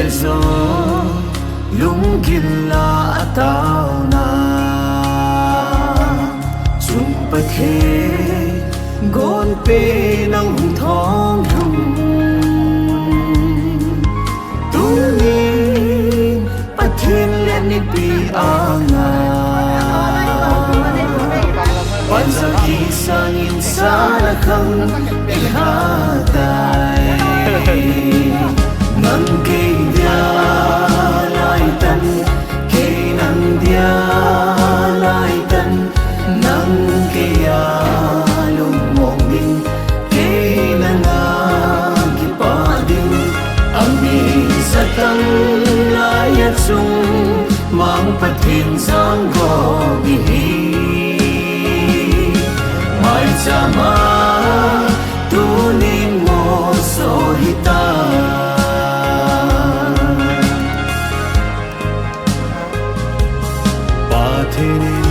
le zo lung gin la atao na chung pa the gon pe nang thong thum tung ni pa thiên lên ni pi anga quan giờ khi sang in xa là không để hát tai nang kê dia lai tan kê nang dia lai tan nang kê ya lung mong ding kê nang ki pa ding ang bi sa tang lai at sung mang pathin sang go bi mai chama tu nin mo so hita pathinin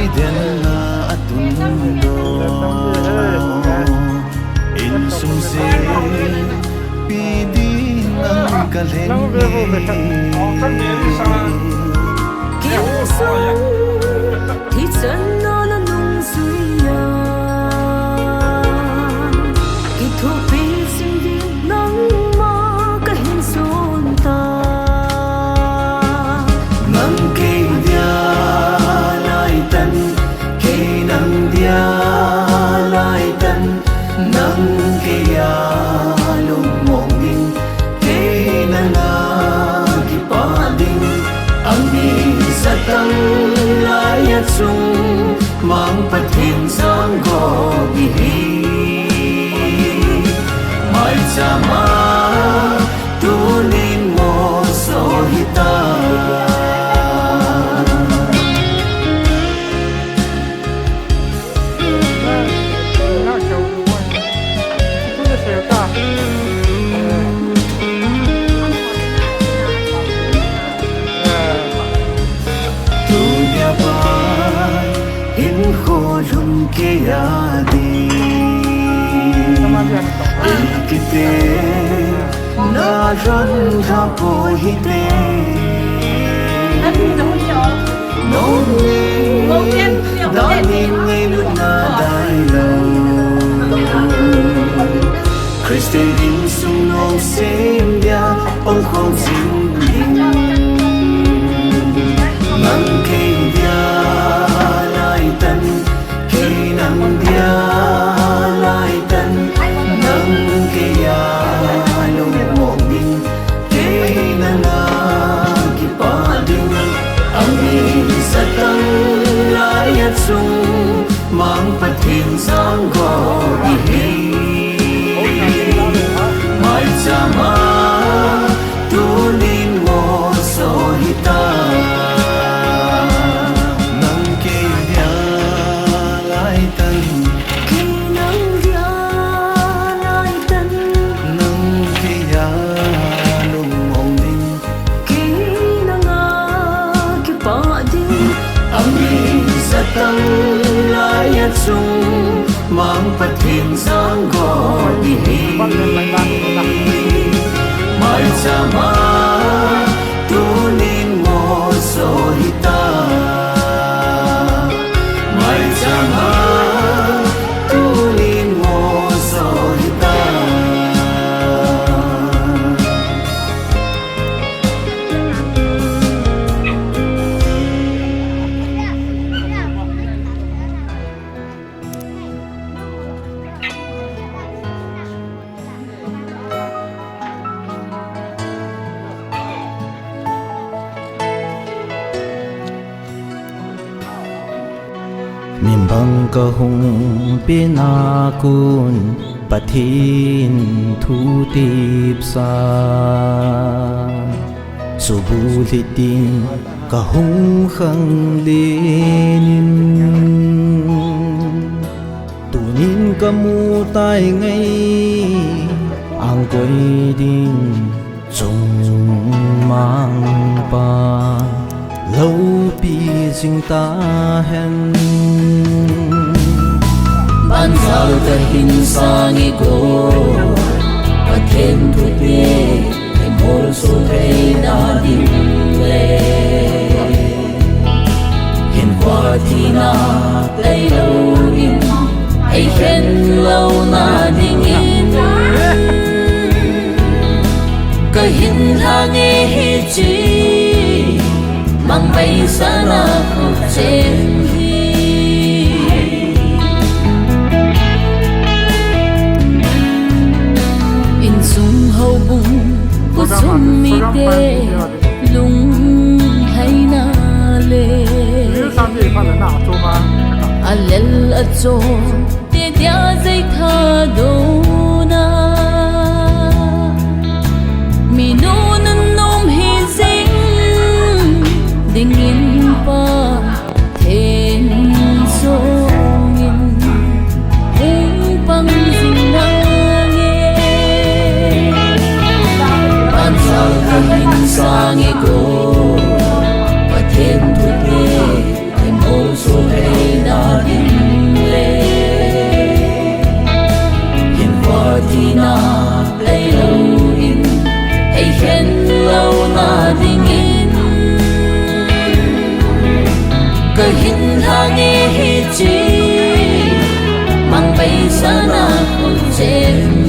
iden na atundo insum se pidi ng kalengge kiếm sống thì chân nó là nung suy ya kỳ thu pin sinh viên nắng mơ cả hình xuân ta nắng cây dia lai tan cây nắng dia lai tan nắng cây ya lung mong ding cây nắng ki pa ding ang bi sa tang lai at sung mang pathin sang go bi mai chama tu nin mo so hita khô lung kia đi ikite na run ra bồi hite nông ni đã nhìn ngay lúc na đại lâu Christian in sung nông xem dia ông không xin đình nắng cây dia tan khi nắng dia lai tan nắng kia lung mong ding khi nắng ki pa ding ang bi sa tang lai at sung mang pathin sang go bi mai chama tu nin mo so hita tang lai at sung mang pathin sang go bi mai chama tu nin mo so hita mai chama tu nin mo so hita mimbang kahung pinakun pathin thu tip sa subulitin kahung khang lenin tunin kamu tai ngay ang quay din chung mang pa lâu pi sinh ta hen ban giao ta hin sang i go pathen thu te mol su thei na ding le hiền qua thì na lấy lâu in ai khen lâu na ding in cái hiền hàng nghe hi chi mang bay xa na khúc trên hầu bùng của xuân mi tê lung hay na lê a lel a cho tê tia dây tha đô na mi nô nân nôm hi ding ding in pa thêm song in hung băng ding na hình sang ego và thêm thuốc nghe em mô số hay đã đinh lệ hiền qua thì na lấy lâu in hay khen lâu na đinh in cái hình hàng nghe hi chi mang bay xa na không trên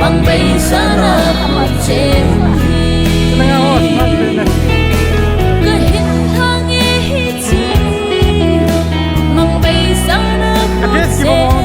mang bay xa ra một trên cái hình hàng nghe hi chi mang bay xa ra một trên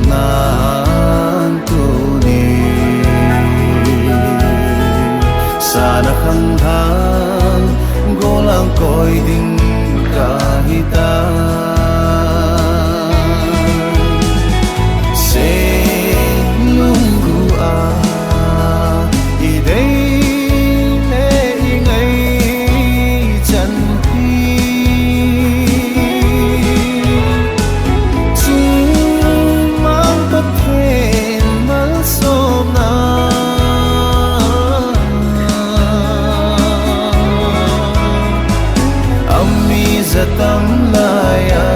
Malsonan tuni sana khang golang koi ding kahita sing lunggu a idei le ingai chan tâm lại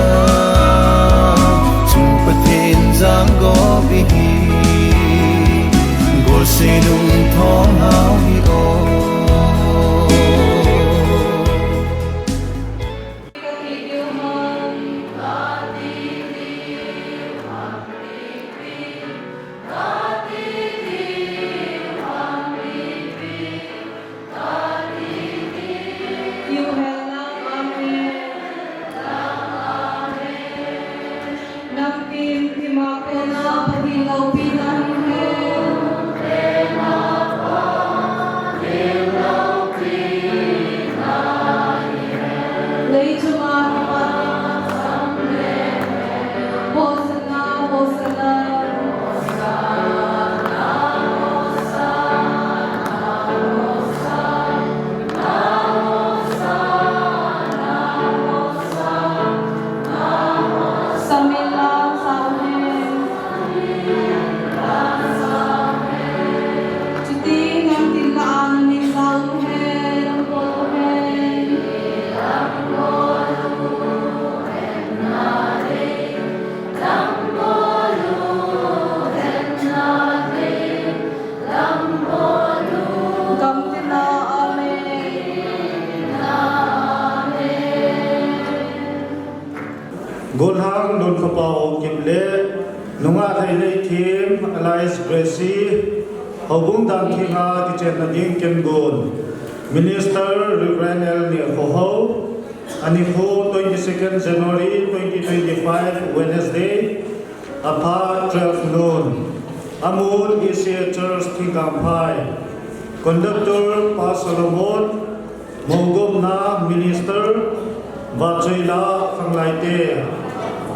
nunga thai team Alliance Gracy hobung dan thinga ki chen na ding ken gon Minister Reverend ni ho ani ho 22nd January 2025 Wednesday apa 12 noon Amul ECA Church Thingkangphai Conductor Pastor Solomon Mogom na Minister Vachoila Khanglaite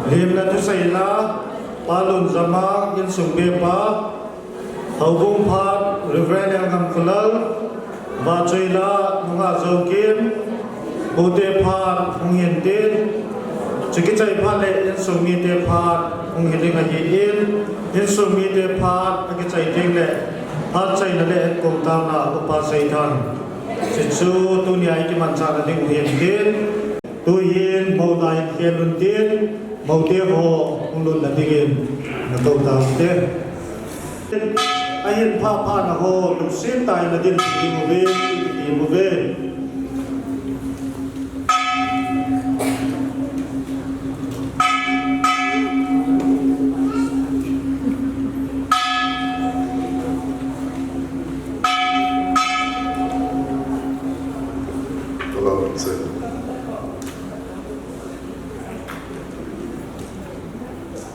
Limla tu Saila Palun Zama In Sungbepa Haugum Phat Reverend Ngamkulal Vachoila Nunga Zokim Bote Phat Hungyentin Chikichai Phale In Sungmite Phat Hunghilinga Yin In Sungmite Phat Akichai Tingle Phat Chai Nale Komtana Upasai Than Chichu Tu Nyai Ki Manchana Ding Hungyentin Tu Yin Maudai Kheluntin Maude Ho Unglun Ladigin Nakautamte Ahin Papa Na Ho Luksin Tai Nadin Imove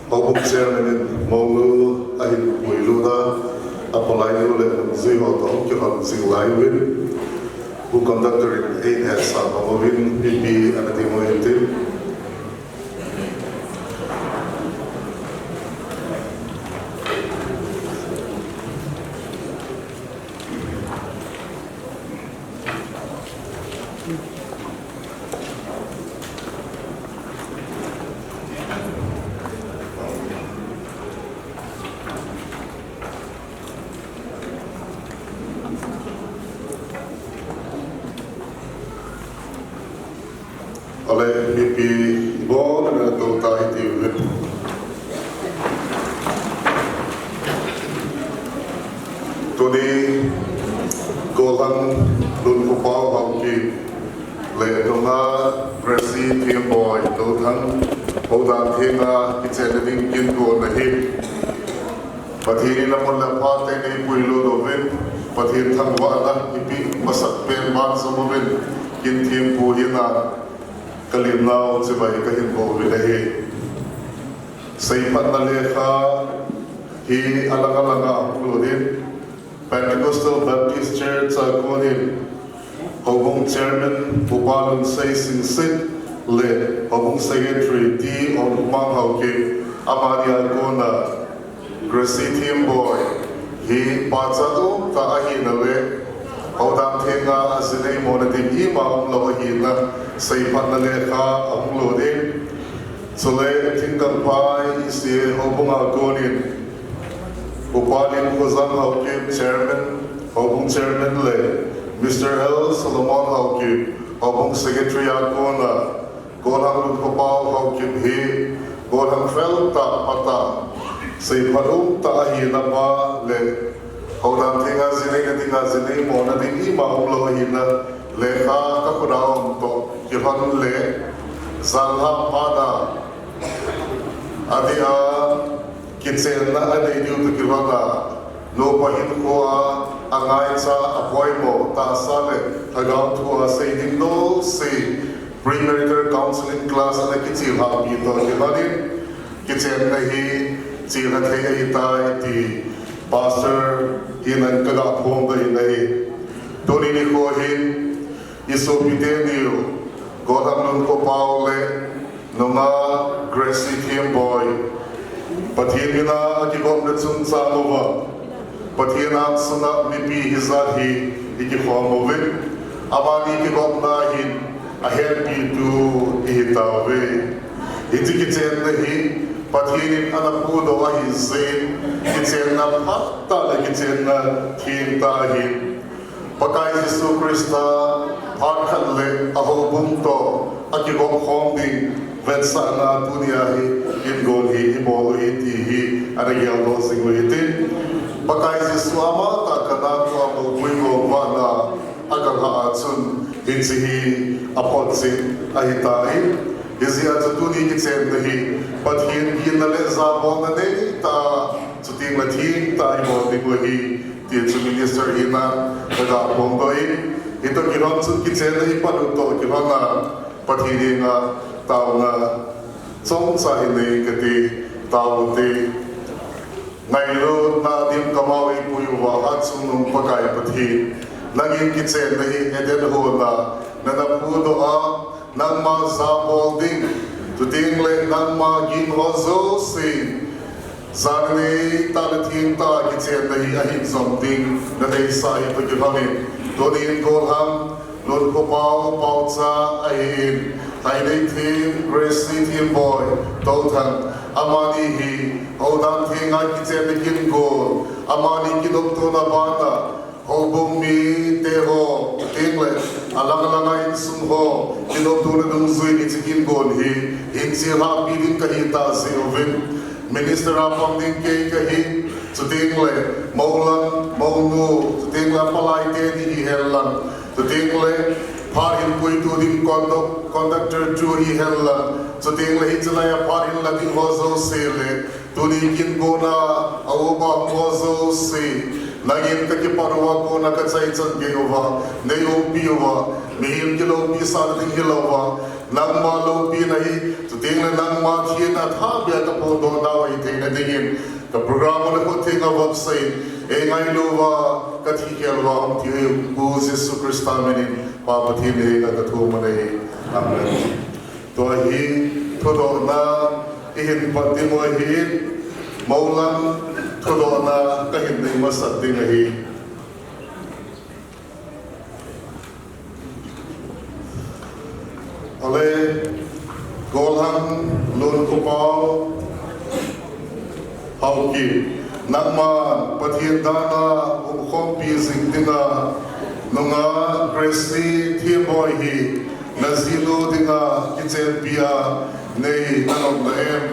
Haokip chairman Molu ahin Muiluna apply le zero to kiran sing live who conducted in 8 as Samovin PP and the Moyente Ale BP bon na to tai ti Tony Golang Lunkhopao Haokip le tonga Gracy Themboi Touthang Touthang thenga kitchen kin ko na hi pathini na mon la phate nei puilo doven pathin thangwa na ipi masak pen ban somoven kin thim pu hina Kalim now si may kahimbo bilahi. Sa ipat na lekha, hi alang-alanga kuludin, Pentecostal Baptist Church sa kunin, hobong chairman, Pupalon say sing-sit, le, hobong secretary, D. on Haokip, amani alkona, Gracy Themboi, hi patsato, taahin na le, Haudam Thenga asinay mo na ting ima ang lawahin na sa ipat na lekha ang lodin. So le Thingkangphai isi hobong algonin. Upalin Kuzang Haokip chairman, hobong chairman le. Mr. L. Solomon Haokip, hobong secretary algona. Gorang Lunkhopao Haokip hi, gorang felta pata. Sa ipat taahin na pa le. Haudam Thenga zinay mo na ting ima ang lawahin na lekha kapuraon to kihan le zalha pada adia kitsen na ade yu to kirana no pahin ko angai sa apoy mo ta sale hagaw to say din no say premarital counseling class na kitsil ha bito kihanin kitsen na hi chila thei ita ti pastor hinan kaga phom da hi toni ni ko hin iso pitenio Gorang Lunkhopao le nunga Gracy Themboi pathin na akibom na sun sa mova pathin na suna mipi hizahi ikifomove amani kibom na hin ahen pitu ihitawe itikiten na hi pathin anapudo ahi zain kitsen na patta na kitsen na thintahin Pakai Yesu Krista Arkan le ahobung to akibong hombing vetsa na tuniahi ingolhi ibolo itihi anagyal do singuiti Pakai Yesu ama takana ko amugwigo mana agang haatsun hinsihi apotsin ahitahi izia tu ni ki chen na hi pathin kin na le za bon na nei ta chuting la thing ta I bo ti ko hi ti chu minister ina da bong doi ito kiron chu ki chen na hi pa to kiron na pathin nga tao na chong sa nei ka ti tao ti ngày lu na dim kamau I puyu wa at sunung pakai pathi naging ki chen na hi eden ho na pu do a nang ma za bolding tu ting le nang ma gin ho zo si zanne ta le thing ta ki chen na hi a hin som ting na dei sai pa ki hamin to din go ham Lunkhopao pao cha a hin hai dei thim Gracy Themboi Touthang amani hi hodang thinga ki chen kin go amani ki dok to na bana hobung mi te ho tingle alang alang in sum ho ki dok to na dung zui ni chikin go hi in si ha pi din ka hi ta se ovin minister apam din ke ka hi chu tingle maulang maunu chu tingle palai te ni hellang chu tingle Parin pui tu din conductor tu hi hella so ting le hitla ya parin la din hozo sele tu ni kin gona au ba hozo se nagin ka ki parwa ko na ka chai chan ge wa ne yo pi wa me him ki lo pi sa din hi lo wa nang ma lo pi nahi so ting le nang ma thi na tha bya ka po do da wa te na dingin ka program le ko thing a website e ngai lo wa ka thi khel wa am thi bu Jesu Christ amen Papa Thine na kathu mane amen to hi thodo na ihin patimo hi maulam thodo na kahin nei masat ding hi ale golham Lunkhopao Haokip nangma pathin dana khom pi sing dinga nunga Gracy Themboi hi nazilo dinga kitchen pia nei nanom na em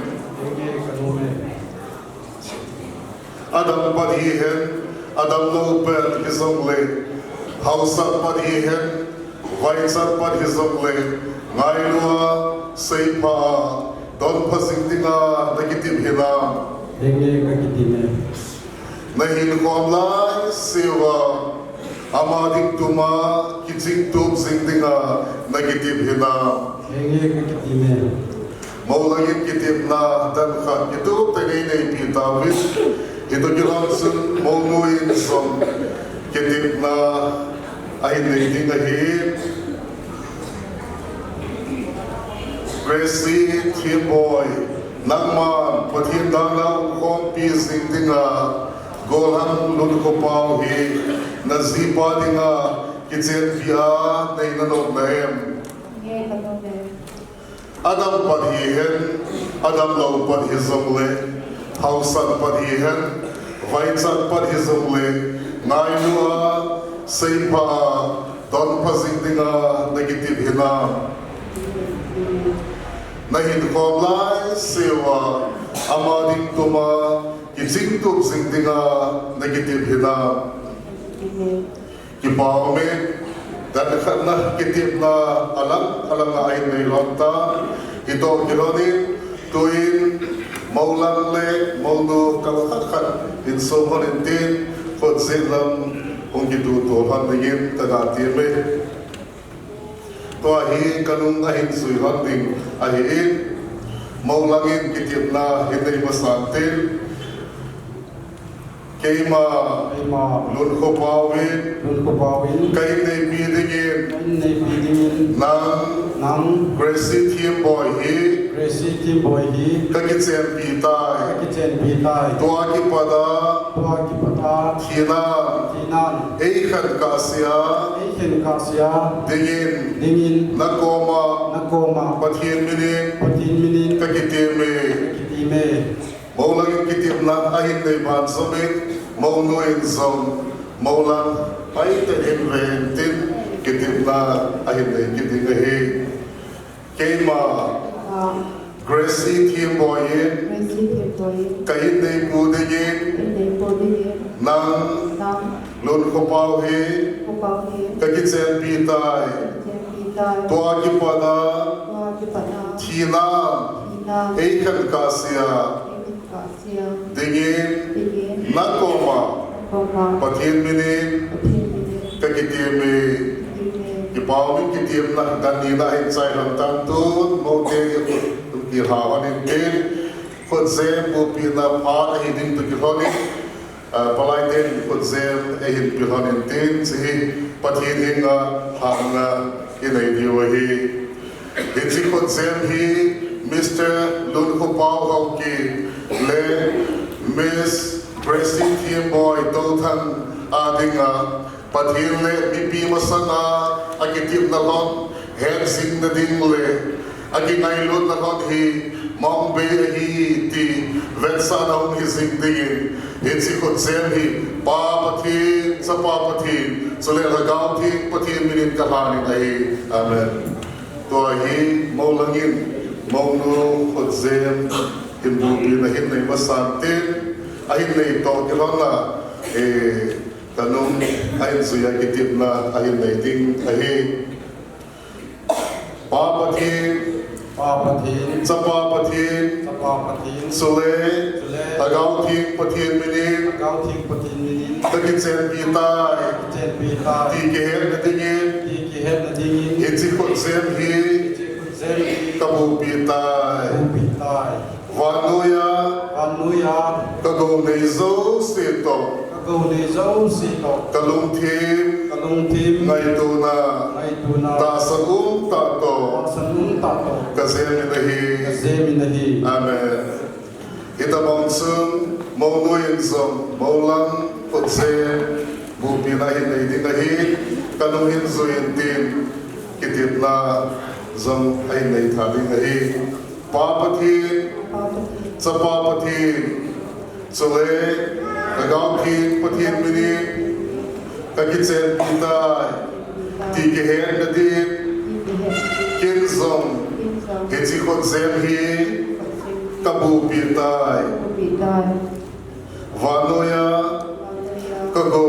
adam padi hen adam lo per kisongle hausa padi hen vaisa padi songle ngailua seipa don phasing dinga nagitim hina Denge kakitime nahin komlai sewa amadik tuma kiching tup singdinga negative hina Denge kakitime maulagin kitip na dan khat kitu tani nei pitawit ito kilang sun maunuin som kitip na ay nei dinga hit Gracy Themboi nangman pathin dana khom pi singdinga golham Lunkhopao hi nazipa dinga kitchen pia nei nanom naem adam padhihen adam lo padhizomle hausan padhihen vaitsan padhizomle nailua seipa don phasing dinga negative hina nahin komlai sewa amading tuma kitching tup sing dinga negative hina ki pawme dan khatna kitip na alang ai nei lonta ito kironin tuin maulang le maulu kalakhat in somorentin khot zelam ong kitu to han dingin taga tirme to hi kanung ahin sui handing ahin maulangin kitip na hinay masantin Keima Lunkhopao kay nay bidingin nang Gracy Themboi hi kakitsen pitay tuwa ki pada thinan eikhan kasya dingin nakoma pathin minin kakitime Maulang kitip na ahin na iban samit, maunuin zon, maulang paitan inventin, kitip na ahin na kitip ahi. Keima Gracy Themboi kahin na ipudingin, nang Lunkhopao hi, kakitsen pitay, tuwa ki pada Tina Eikan Kasia Dingin Nakoma Patin Minin Kakitimi Ipawi Kitim Nak Danina Insai Lantantun Mote Kirhawan Intin Kudzem Bupina Pan Hidin Tukihoni Palaiten Kudzem Ehin Pihan Intin Sihi Patin Hinga Hanga Inay Diwahi Itzi Kudzem Hi Mr. Lunkhopao Haokip Le Miss Gracy Themboi Touthang Adinga Patin Le Bibi Masana Akitim Nalon Hensing na ding le Agingaylon na kon hi Mong Bay hi ti Vetsa na hong hising dingin Itzi Kudzem hi Papatin sa papatin So le ragaw ti patin minin kahanin ay Amen Tua hi maulangin Maunu Kudzem Hindubi na hinay masantin Ahin na ito kilon na Kanong ahin suya kitip na ahin na iting ahin Papatin sa papatin Sule Agauting patin minin Takitsen pitay Tikihen na tingin Itzi Kudzem hi Kabupitay Vanuya Kagonizo Sito Kalungtim Ngayon na Tasagum Tato Kazeminahi Amen Kita monsum Maunuyin som Maulang Kudzem Bupinahin na itinahi Kalunghin zuintin Kitip na Zong ay na italing ahi Papatin sa papatin Sule Agautin patin minin Kakitsen pitay Tikihen na din Kinzong Itzi Kudzem hi Kabupitay Vanuya Kago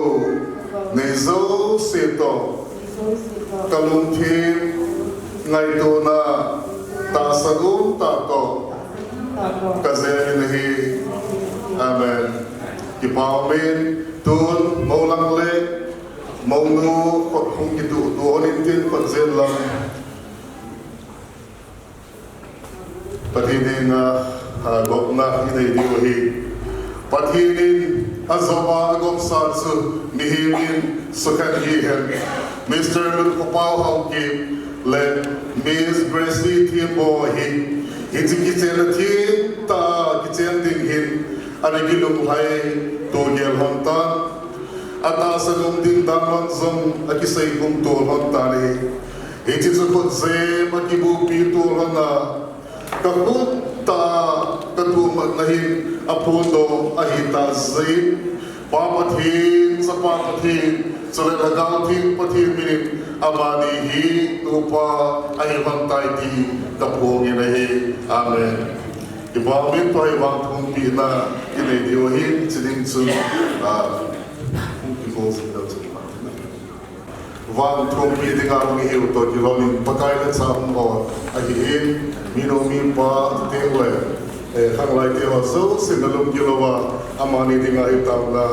Nezo Sito Kalungtim Ngayon na Tasagum Tato Kazeminahi Amen Kipawamin Tun Maulang Le Maunu Kung Kitu Tuhonintin Kudzem lang Patinin Gok na Inay Diwahi Patinin Azoma Agom Sarsu Mihimin Sukanhihen Mr. Lunkhopao Haokip Le Miss Gracy Themboi Itzi kitsen na tin ta kitsen ding hin Anagilunghai Tugel Hontan Atasanong ding damon zong Akisay kong tulon tani Itzi sa Kudzem Akibupi tulon na Kakunta Katumat nahin Apuno Ahita Zain Papatin sa papatin Sa lalagautin patin minit Amanihi Tupa Ahimantay di Kapungin ahi Amen Ibamin pa ibang kumpi na Inaidiwahin Sining sun Van kumpi di nga umihiw to Kiloning pagkailan sa mo Ahihin Minomin pa Tingwe Hanglay tiwa So sinalong kilawa Amani di nga itaw na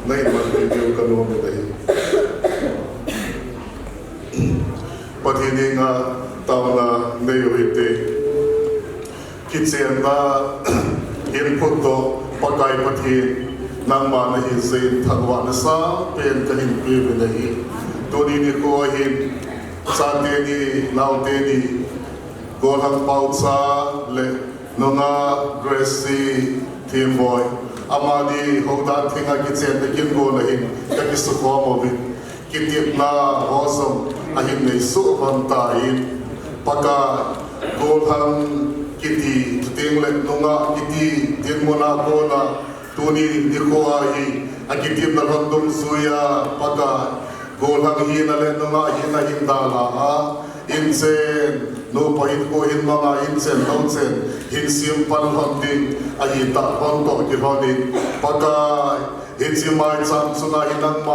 Naiman review kanong dahil Patini nga tao na neyo iti Kitsen na input to Pagkay patin Nang manahisin Tagwa na sa Pen kahin pibinahin Tunini ko ahin Sa teni Nao teni Lunkhopao sa Le Nunga Gracy Themboi Amadi Hodan Tinga Kitsen na gingonahin Kakisuko mo bin Kitip na Hosam Ahin na isubantayin Pagka Golhang Kiti Tutinglet Nunga Kiti Din mo na ko na Tuni di ko ahi Akitim na random suya Pagka Golhang hinalen Nunga Hina hindala Insen No pahit ko hin mga insen Nonsen Hinsimpan handing Ahita Honto Kihonin Pagka Hinsimay Sam Sunahin ang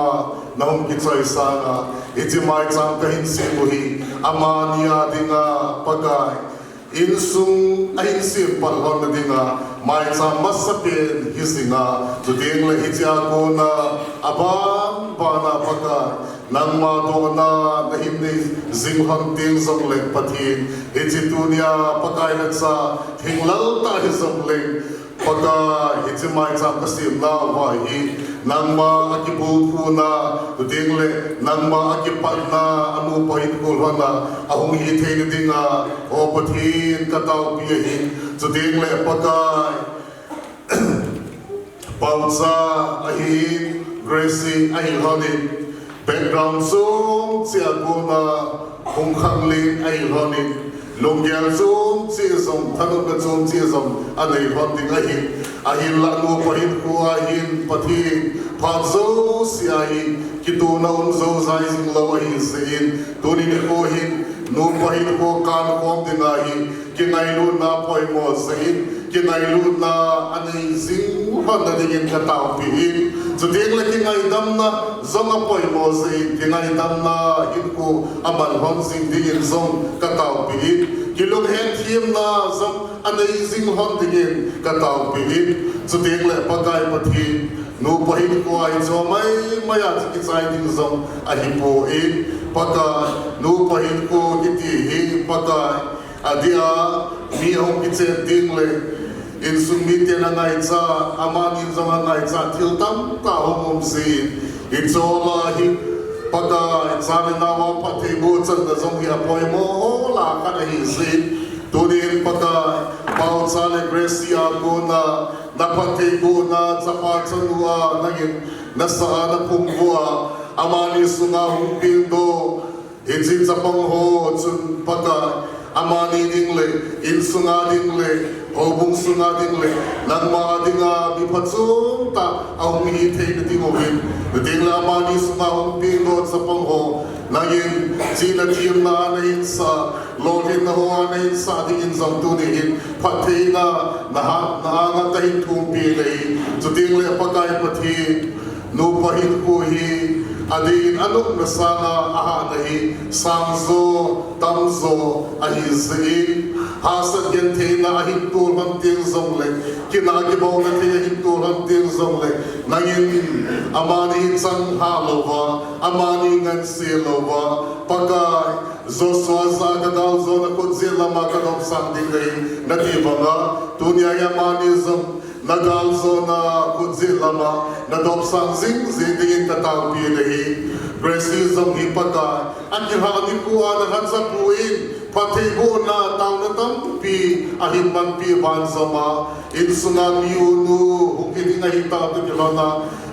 Nahong kitsoy sana Iti may tsang kahinsibuhi Ama niya di nga pagay in sung ahin sim palhon na dinga mai cha masapen hisinga to ding le hicha ko na abang bana paka nang ma do na himni zingham ting zong le pathin hijitunia pakai na sa hinglal ta hisong le paka hijimai cha kasim na wa hi nang ma akibu na to ding le nang ma akipat na anu pahin ko na ahong hi thein dinga o pathin katau pi hi to ding le paka pausa ahin Gracy ahin honin background zoom chia guna hong khang lin ahin honin longyal zoom chia zong thanu ka zoom chia zong anei hon ding ahin la nu pahin ku ahin pathin pha zo sia hi kitu na un zo zai sing lo ahin sein tuni ni ko hin nu pahin ko kan kom ding ahin kinai lu na poi mo sein kinai lu na anei zing hon na ding ka tau pi so ding le kingai dam na zong poi mo sein kinai dam na hin ko aman hon sing ding zong ka tau pi kilong hen thiem na zong anei zing hon ding ka tau pi so ding le pakai pathi nu pahin ko ai zo mai maya ki chai ding zong a hi po paka nu pahin ko kiti hi paka adia mi hong ki chen ding le in sumi te na ngai cha amani zama ngai cha thil tam ta hom si in zo la hi paka examen na wa pathe bo chan da zong ya poi mo la ka hi si to din paka pau cha le Gracy a ko na pathe bo na cha pa chan wa na gin na sa na pum wa amani sunga hum ping do in sin sa pang ho chun paka amani ding le in sunga ding le obung sunga ding le nang ma dinga bi phatsum ta au mi thei na ding ovin ding la amani sunga hum ping do sa pang ho na yin jina tim na na in sa lorin na ho na in sa ding in zong tu ni in phathei na nga ta hin thum pi le chu ding le pakai pathi nu pahin ko hi adin anuk na sana aha nahi samzo tamzo ahi zin hasat gen the na ahi tur ham ting zong le kina ki bo na the ahi tur ham ting zong le nangin amani sang halova amani ngan selova pakai zo swaza ka dal zo na ko zela ma ka dom sang ding le na ti banga dunia ya mani zong nagal zo na kunzi lama na dom sang zing zing ka tao pi nahi Gracy zong hi paka an ki ha ni ku an han sa puin pathe bo na tao na tam pi ahin man pi ban zama in sunga mi unu huki ding hi ta tu ki na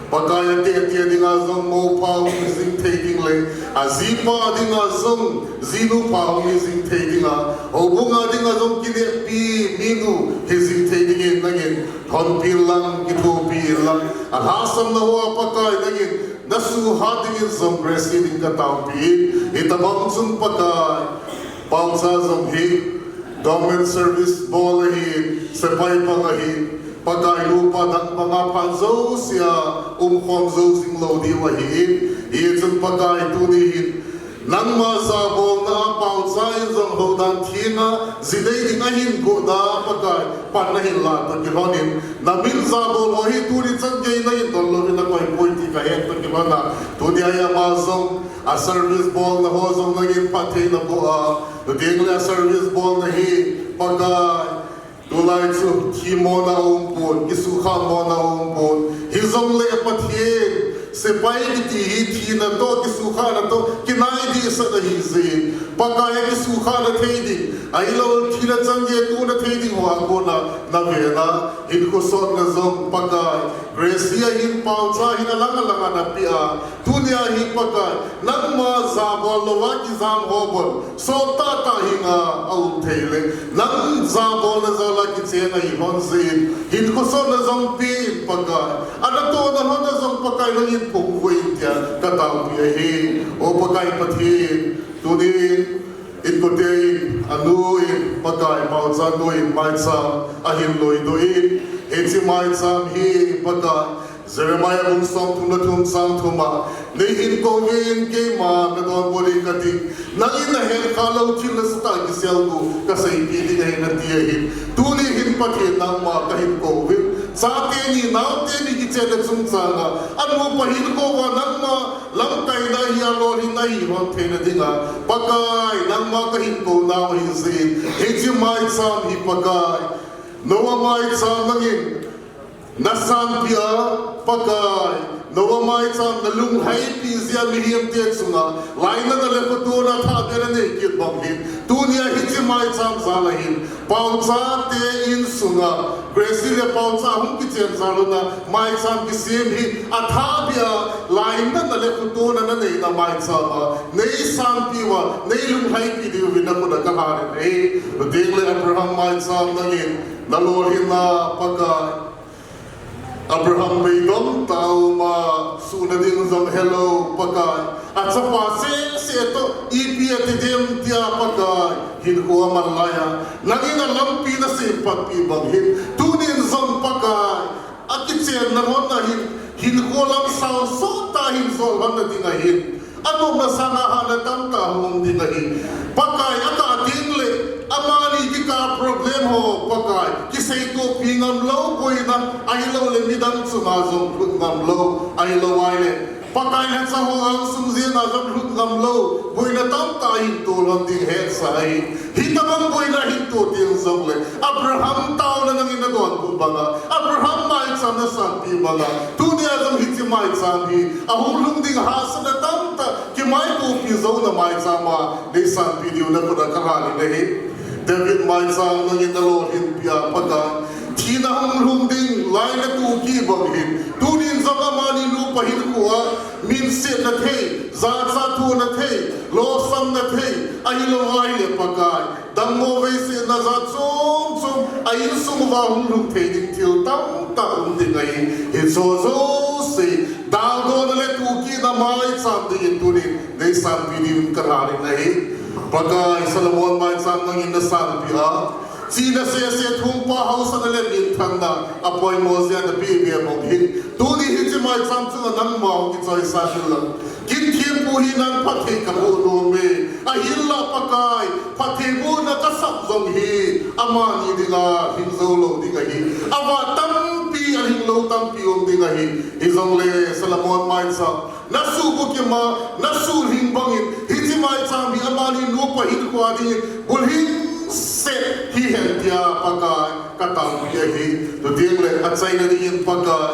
paka ya te dinga zong mo pau zing taking le azipa dinga zong zinu pau zing taking a obunga dinga zong ki pi minu zing taking in nagin thon pi lang ki tu pi lang a hasam na wa paka nagin nasu hading in zong Gracy ding ka tao pi itabang sun paka pau sa zong hi government service bol hi sepay pang hi pagkai lupa dan mga panzo siya khom zo sing lo di wa hi chen pagkai tu ni nang ma sa bol na pau sai zong ho dan thina zidei ding ahin go na pagkai pan na hin la ta ki honin na min za bol ho hi tu ni chan ge na in dol lo na koi pointi ka het ta ki bana tu ni aya ma zong a service bol na ho zong na gin pathe na bo a ding la service bol na hi pagkai tulai chu thi mo na pon kisu kha mo na pon hizom le pathin se pai ti hi thi na to kisu kha na to kinai di sa da hi zin pakai kisu kha na thei di ai lo thi na chang ye tu na thei di wa ko na ve na in ko son na zom pakai Gracy hin pau cha hin lang na pia dunia hi pakai nang ma za bol lo wa ki zam ho bol so ta hinga au thele nang za bol na za la ki che na hi hon zin hin ko son na zom pi pakai ana to na hon na zom pakai lo in pung voi tia ka ta pi hi o pakai pathi tu di in ko te anu in pakai pau cha no in mai cha a hin loi do in etsi mai cha hi pakai Jeremiah bung song thum na thum sang thuma nei hin ko ven ke ma na don boli kati nangin na hen khalo thil sta ki sel ku ka sai pi di nei na ti hin tu ni hin pathe nang ma ka hin ko ven sa te ni na te ni ki che da chung sa na an mo pa hin ko wa nang ma lam kai na hi lo ni na hi ron the na dinga pakai nang ma ka hin ko na hi se he ji mai sam hi pakai no mai sam nangin nasan pia pakai no mai sam na lung hai pi zia mi hiam te sunga laina na le photo na tha de ne kit bang hin dunia hi chi mai sam za la hin pau cha te in sunga Gracy le pau cha hum ki chen za lo na mai sam ki sim hi atha bia laina na le photo na nei na mai sa nei sam pi wa nei lung hai pi di wi na ko da ka ha ne de le Abraham mai sam na hin na lo hin na pakai Abraham may dom tao ma sunading zong hello pakai at sa pase ito ipi at idim dia pakai hinkuha malaya nangin alam pina si pagpibang hin tunin zong pakai at itsen na ron na hinkuha lang sao so tahin solhan na dingahin ano masanahan na tamtahong dingahin pakai at ating le amani ki ka problem ho pakai ki sei ko pingam lo koi na ai lo le midam chuma zong ngam lo ai lo ai le pakai na sa ho ang sum zin na zong ngam lo boi na tam ta hin to lon ding he sai hitamam boi na hin to ding zong le Abraham tao na nang ina don ku banga Abraham mai sam na san pi banga tu dia zong hiti mai sam hi ahung lung ding ha sa na tam ta ki mai ko pi zo na mai sam ma de san pi diu na ko da ka ha ni ne David mai sang nang in the Lord in pia paga thina hum lung ding lai na tu ki bang hin tu din zama mani lu pa hin kuwa min se na the za za tu na the lo sam na the ai lo ai le paga dam mo ve se na za chung ai sum va hum lung the din til tam ta ding ai he so se da do na le tu ki na mai sam din tu din dei sam pi din karari nahi pakai Solomon mai sam nang in the san pia China se thum pa house na le min thanda apoi mozia na pi be mo hin tu ni hi chi mai sam chu nang ma ki choi sa hil kin thiem pu hi nan pathe ka ho no me a hilla pakai pathe bu na ka sap zong hi ama ni dinga hin zo lo dinga hi awa tam pi a hin lo tam pi om dinga hi izong le Solomon mai sa na su bu ki ma na su hing bangin hi chi mai sam bi ama ni no pa hin ko adi bul hin se hi hen dia pakai katang dia hi to ding le atsai na din pakai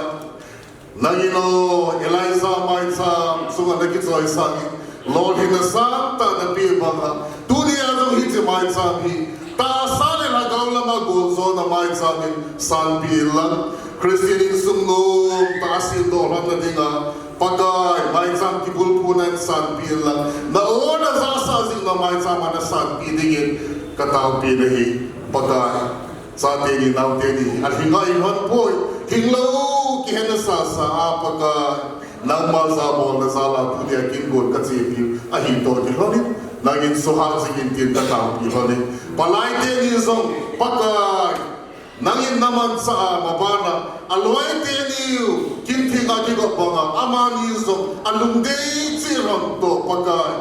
nangino Eliza mai sam sunga na ki choi sa Lord in the Santa na pi banga tu dia zong hi chi mai sam hi ta sa le na gaula ma go zo na mai sam san pi lan Christian in sum no ta si do ran na dinga pakai mai sam ki bul punan san pi lan na ona za sa zing na mai sam na san pi dingin katao pi nahi pakai sa te ni nau te ni al hingai hon poi hinglo ki hen sa pakai nang ma za bo na za la tu dia kin gon ka chi pi a hi to ki honi nangin so ha zing tin katao pi honi palai te ni zong pakai nangin naman sa mabana aloi te ni kin thinga ki go banga amani zong alung de chi ron to pakai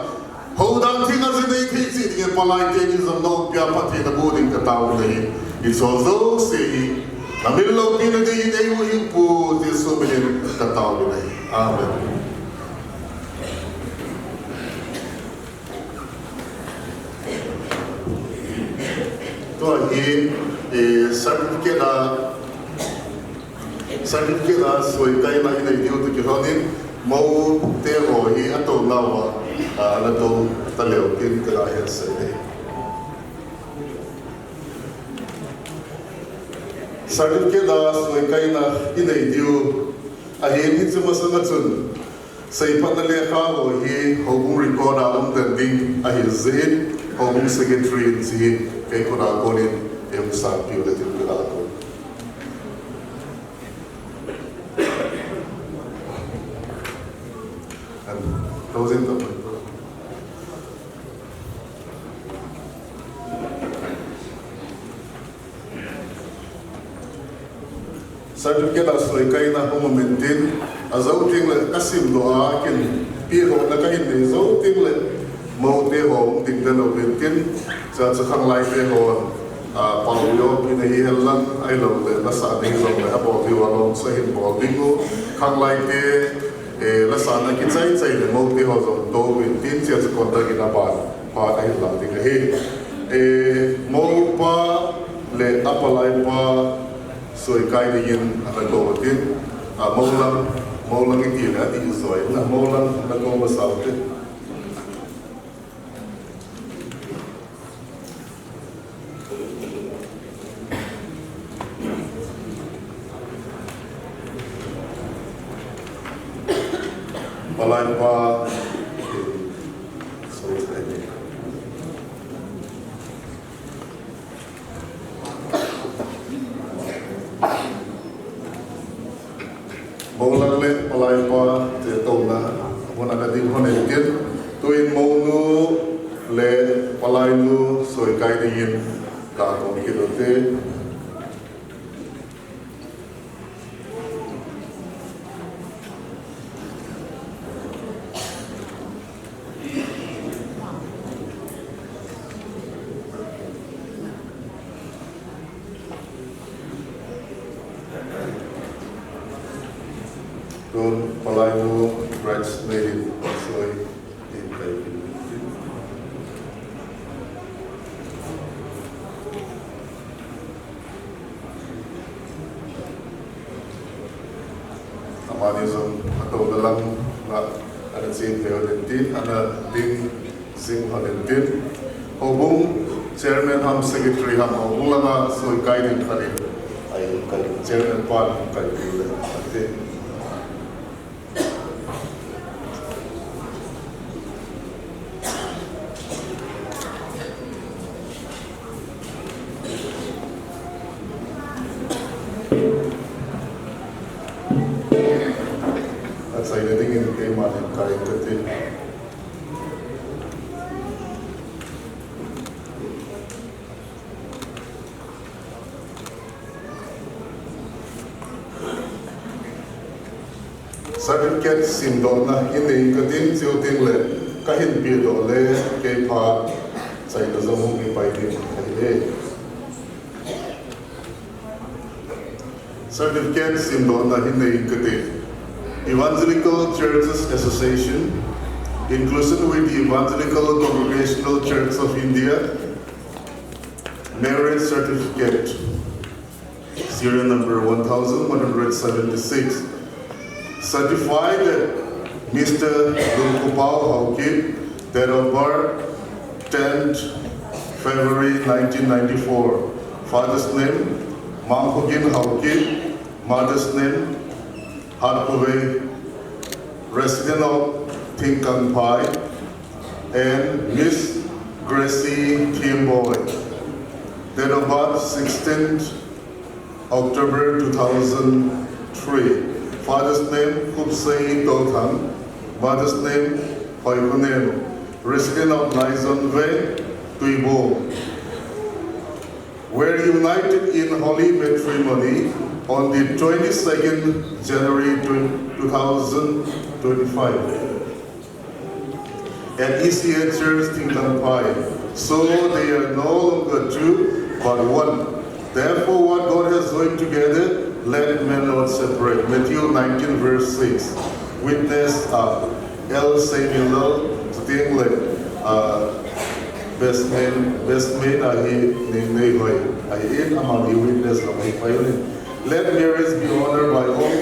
Hodang thinga se nei thi chi ding palai te ni zong no pia pathe na boding ka tau nei it's also say na millo pina de nei u hin pu te so melen ka tau nei amen to hi certificate na soi kai na nei diu tu ki honin mau te ro hi ato lawa la to taleo kin ka ya se de certificate da soi kai na inei diu a hen hi chuma sanga chun sei pa na le kha ho hi hobung record a den ding a hi zin hobung secretary chi ke ko na ko ni em sa pi le ti ka ko closing the certificate as soy kai na momentin azau ting le kasim doa kin pi ho na kai ne zau ting le mo te ho ting da no bentin cha cha khang lai te ho paulo pi nei helan ai lo le la sa ding zo le abo ti wa lo sa hin bo bingo khang lai te la sa na ki chai chai le mo te ho zo to bentin cha cha kon da ki na pa ai la ding he mo pa le apalai pa soy kai de yin ana go tin maulang iti na di soy na maulang na go masauti palai pa maulang le palai pa te to na mona ka ding hone ket tuin monu le palai nu soi kai de yin ka to ni ke te Don Palayu Rights Made Soy in Taipei. Amanism atau dalam ada sing heodentin, ada ding sing heodentin. Hubung Chairman ham Secretary ham hubung lama soy kaidin kali. Ayo kali Chairman pan kali dulu. Saya ingin keimanan kaya ketin. Certificate sindon na ini ketin siuting le kahin bido le kepa saya lazam ipai din kali. Certificate sindon na ini ketin. Evangelical Churches Association, inclusion with the Evangelical Congregational Church of India, marriage certificate, serial number 1176, certified Mr. Lunkhopao Haokip, date of birth 10th February 1994, father's name Haokip, mother's name Themboi, resident of Thingkangphai, and Miss Gracy Themboi, date of birth 16th October 2003, father's name Touthang, mother's name resident of Themboi, were united in holy matrimony on the 22nd January 2025 at ECA Church Thingkangphai. So they are no longer two but one. Therefore what God has joined together, let men not separate. Matthew 19 verse 6. Witness L. Samuel Touthang best man ahi nei hoi ahi in among witness among pioneer. Let marriage be honored by all.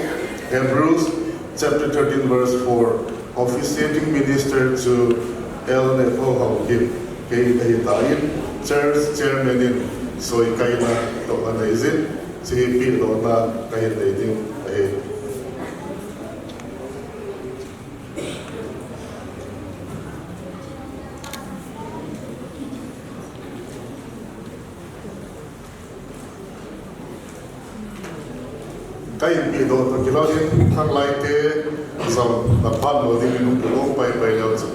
Hebrews chapter 13 verse 4. Officiating minister to L. Haokip, K. Church chairman in Soy Kaina to Anazin, CP Lona Kain dating ahead. Kain pi do to kilodin thang lai te zam na phan lo ding nu ko pai lo chu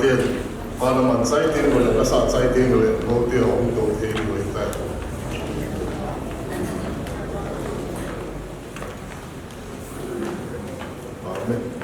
tiền Parliament sai tiền rồi là sát sai tiền rồi vô tiêu ông tổ thế rồi ta Amen.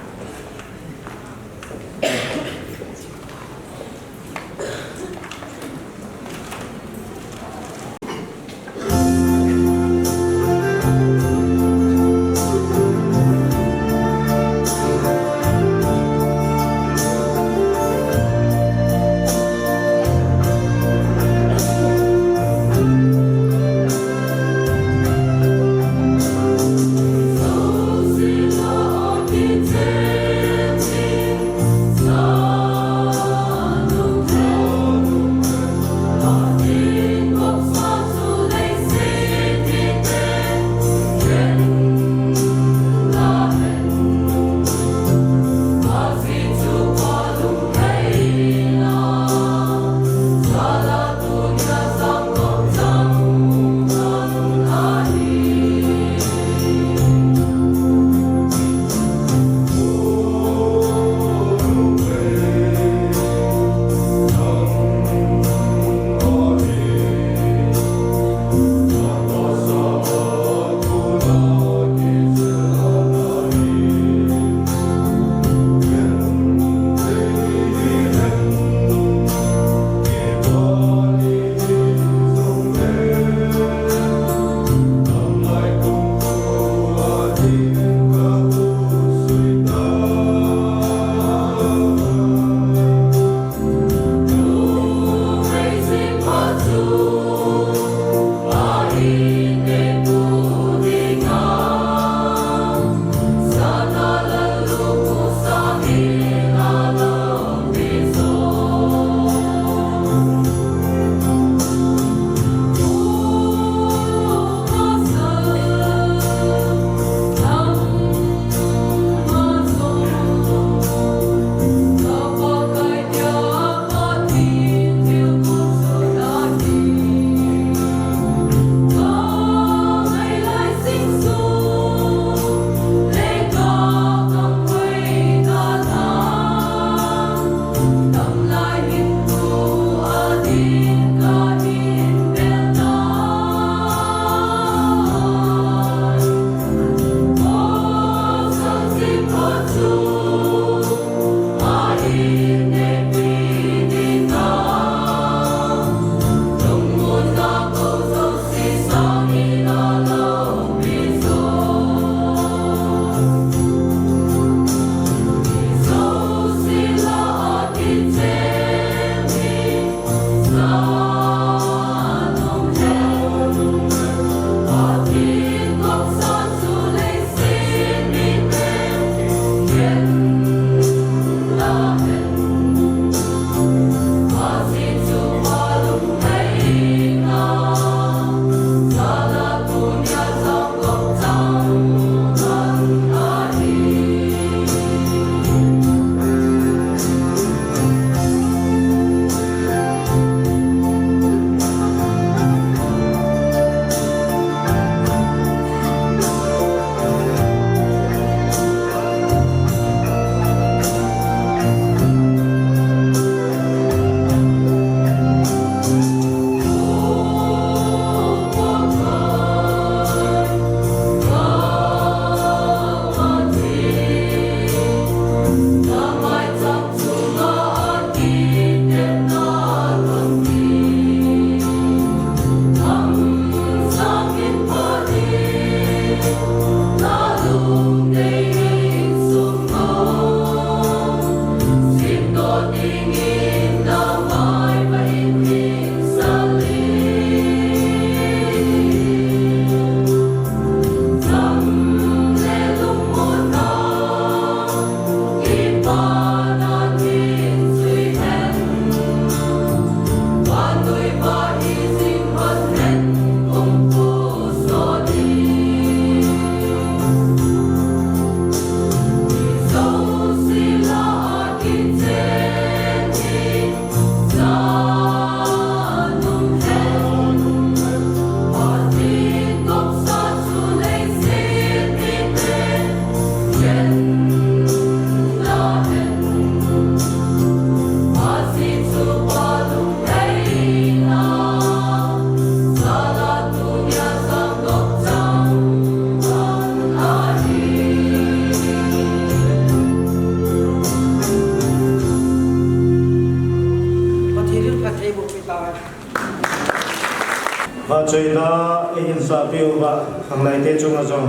và chơi là in sa biểu và hàng lại tết chung là rồi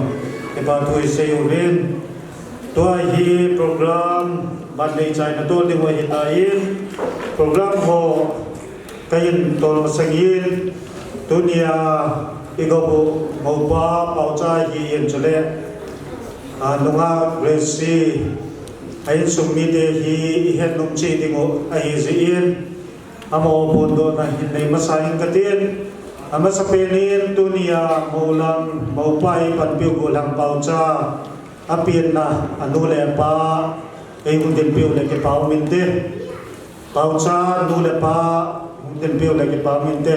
cái bà tuổi xây lên tôi hi program ban này chạy nó tôi đi ngoài hiện tại program hồ cái in tôi sang in tôi nia igo bộ màu ba bảo trai hi in cho lên nunga Gracy ai sum mi de hi het nung chi đi ngô ai gì in amo bondo na hin nei masahin katin ama sa penin tunia maulang maupai panpiu gulang paucha apin na anu le pa ei hundin piu le ke pau minte paucha nu le pa hundin piu le ke pau minte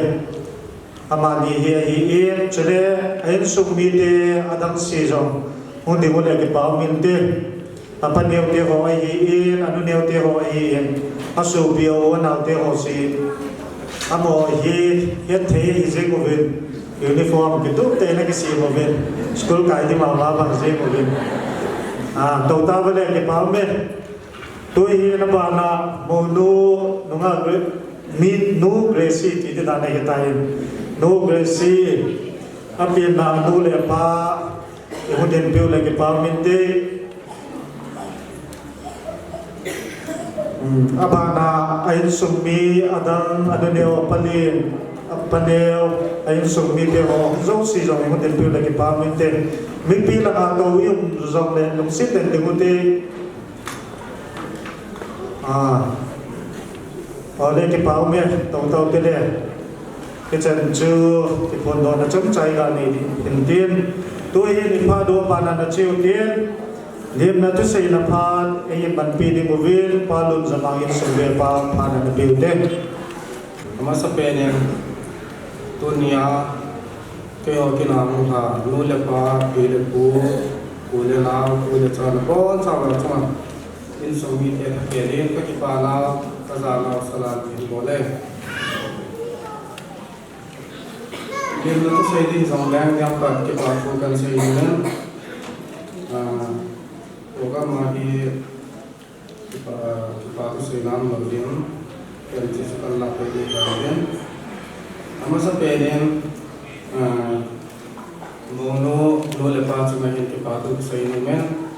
amani hi in chele ain sukmi de adang si jong hundin le ke pau minte apan neu te ho ai in anu neu te ho ai in asu bio nau te ho si amo hi het the hi je ko ven uniform ke tu te na ke si mo ven school kai di ma ma bang je ko ven to ta vele ke pa me tu hi na ba na mo nu nunga mi nu Gracy ti te da na ke ta nu Gracy apin na nu le pa e ho den piu le ke pa min te abana ayin summi adang adoneo palin paneo ayin summi te ho zo si zo mo den piu lagi pa min te mi pi la ka to yung zo le nung sit den de te le ke pa me to te le ke chen chu ke pon do na chom chai ga ni tin tin tu hi pa do pa na chiu tin Lim na tu say na pan ay ban pili mo vil palun sa mga sumber pa pana na build. Ama sa penen tunia kayo kinang ha nule pa pili po kule na kule chan bon sa wala chan in so mi te kelin ka kipana kazana salat in bole. Lim na tu say din sa lang yang pa kipa kan say din program lagi kita tu senam bagian dan sesuatu lagi bagian. Ama sa penen mono no lepas cuma yang kita tu senam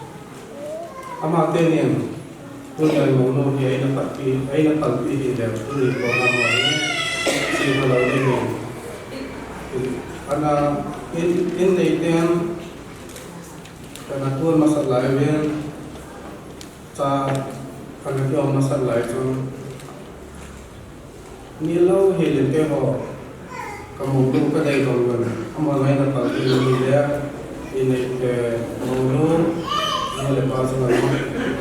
ama tenen tu yang mono dia ini dapat di dalam tu program lagi si kalau ini ana in ten karena tuan masalah ini, karena dia masalah itu, nilau hilang keho, kamu tu kedai kawan, kamu lain apa ini dia, ini ke mulu, ini lepas lagi,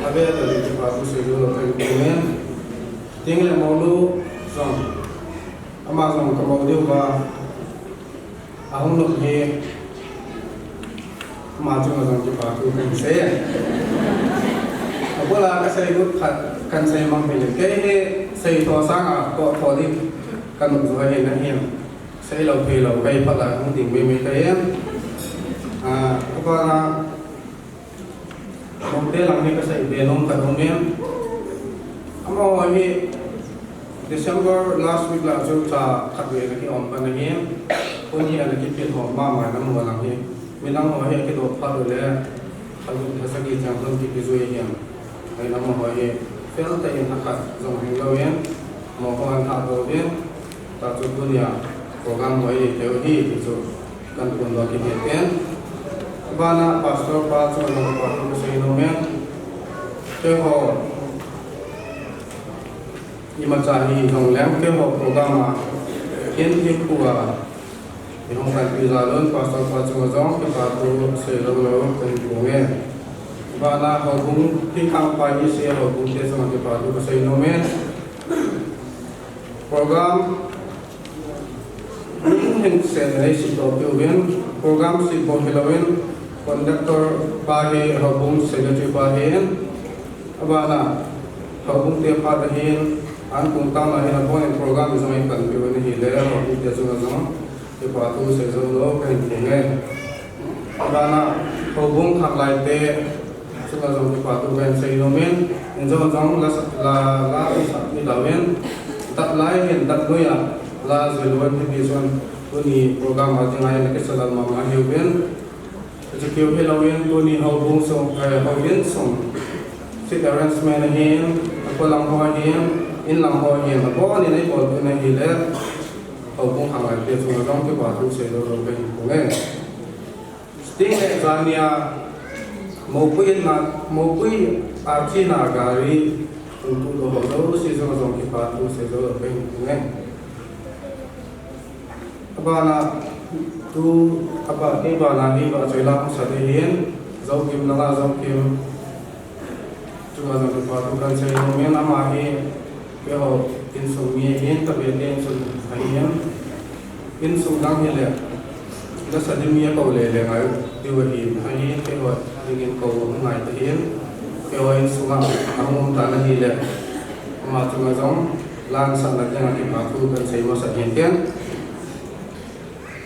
ada dari tempat tu sejauh kemudian, tinggal mulu, song, ama song kamu dia bah, ahun lebih maju dengan cepat bukan saya. Apabila saya ikut kan saya memilih, saya tahu sangat kok tadi kan menjual ini saya lebih kayak pada mungkin memilih apabila mungkin lagi saya belum kemudian, ama ini December last week lah saya kerja lagi om panennya, punya lagi pilih mama nama lagi. Minang mahal ke dua par oleh kalau bahasa kita jangan dipizuinya. Ayat nama mahal film tak yang nak zaman lawan mohon tak boleh tak dunia program mahal teori itu kan pun lagi kita. Bana pastor pastor nama pastor senomen teho imacahi donglam teho program kian kuah yang kan pijalon pasal macam kita tu selalu tentunya. Bana hukum Thingkangphai ECA hukum desa macam kita tu senomen program ini senai si document program si bohelawen conductor bahe hukum secretary bahe. Bana hukum tiap dahin an kuntang lahin apun program ismai kan piwani hiler hukum desa macam Cepat tu saya selalu kehilangan. Karena hubung khalai te selalu cepat tu kan saya nomen. Enjau jang la isap ni lawen. Tak lain tak goya la zeluan di bisuan ตัวนี้โปรแกรมอะไรนั่นก็สลับมาเฮลเวนจะเกี่ยวให้เราเองตัวนี้เขาบุ้งส่งเขาเวียนส่งสิทธิ์ arrangement เองก็ลำพอเองอินลำพอเองแล้วก็นี่ในบทในฮีเลเขาบุ้งหางอะไรเดี๋ยวส่งเราที่ว่าทุกเสร็จเราเป็นพวกนี้สติในจานเนี่ยมุกุยอาชีนาการีuntuk dohoro season zong kipatu season peng ngai abana tu apa ke bana ni ba chela sadehin zong kim nala zong kim cuma zong kipatu kan sei nomen ama he ke ho in sung mi hin ta be den sung hayen in sung dang hele la sadim mi ko le le ngai tu hi hayen ke ho ingin ko ngai ta hin kewai sunga amum tanah hilir macam macam langsung saja nanti aku dan saya masa hentian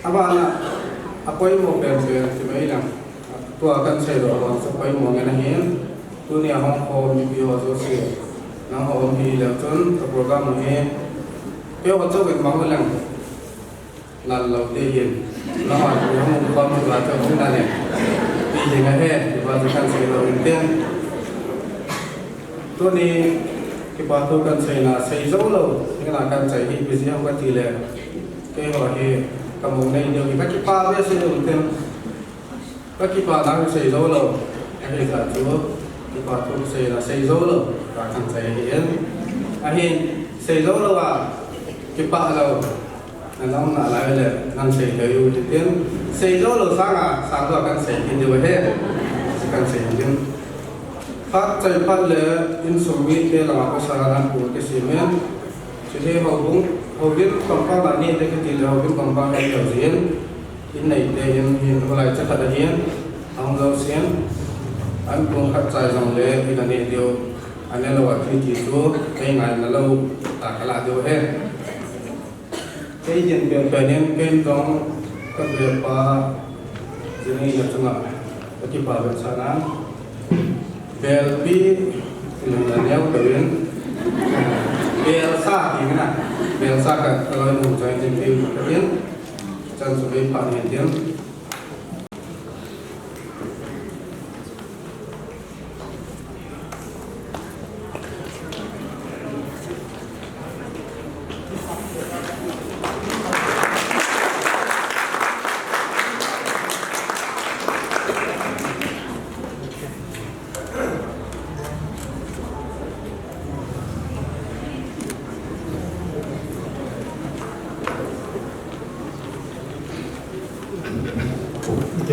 apa anak apa yang mau belajar cuma hilang tu akan saya doa supaya mau ngenahin tu ni ahong kau mimpi sosial nang ahong hilir cun program ni kau macam apa mau hilang lalu dihin lalu yang mau kamu belajar macam mana dihin aja dibacakan saya doa hentianตัวนี้ที่ปาทุกันใส่นาใส่โซ่เราที่นาการใส่ที่พิเศษกันทีเลยแค่ว่าที่กำมงในเดียวที่พักป้าไม่ใช่เต็มพักป้านั่งใส่โซ่เราไอ้ที่จะจูบที่ปาทุใส่นาใส่โซ่เราการใส่เห็นไอ้ที่ใส่โซ่เราว่าที่ป้าเราน้องอะไรเลยนั่งใส่เดียวอยู่ที่เต็มใส่โซ่เราสร้างตัวกันใส่กินเดียวเท่กันใส่กินพัดใจพัดเลยอินสมิธเดลมาภาษาอังกฤษที่เมนที่เฮาบุ้งเฮาวินคำพังอันนี้ได้ก็ที่เราวินคำพังให้เราเรียนอินในเดียนเห็นอะไรจะขัดเรียนเอาเราเสียนอันบุ้งขัดใจจังเลยที่นั่นเดียวอันนี้เราว่าที่จีจูให้งานเราตากละเดียวเองที่ยินเปลี่ยนแปลงเป็นตรงก็เปลี่ยนไปที่นี่จะจังหวะที่ป่าเป็นสานะbelpi ilmuannya kawin belsa gimana belsa kan kalau yang ucapan jempil kawin jangan sampai pak hentian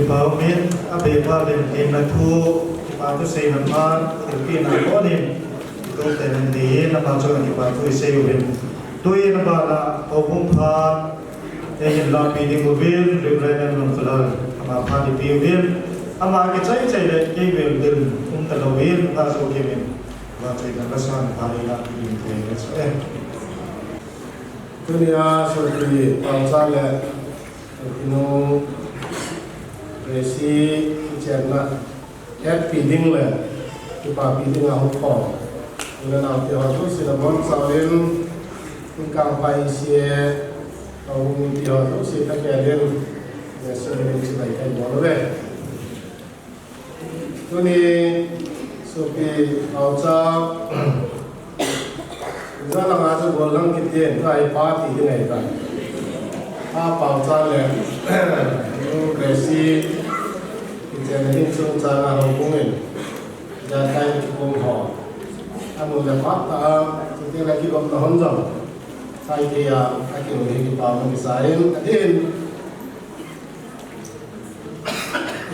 Kipau min abe pa den tim na thu kipau tu sei man ma pi na ko ni to ten ni na pa cho ni pa tu sei wen tu ye na ba la o bum pha e yin la pi ding mo vil re re na non kala ama pha ni pi vil ama ke chai chai le ke vel dil ta lo vil pa so ke min wa chai na san pha ni la pi ding te so e tu ni a so ti pa sa le ino Gracy channel at feeding leที่ป่าปีที่งาหุบขอบเมื่อเราเที่ยวทุกสิ่งบนสาวเล่นคุณกางไปเสียเราเที่ยวทุกสิ่งตะแกเล่นเนี่ยเสด็จสิ่งไหนกันบ่เลยตัวนี้สุปีเอาเจ้าจะลังอาจจะบนลังกิเตียนใครป้าตีที่ไหนกันถ้าเป่าเจ้าเลยGracy jadi insung cara hubungin jadi hubung ho anu lepas tak kita lagi kom tahun jam saya dia lagi lagi kita misalin adin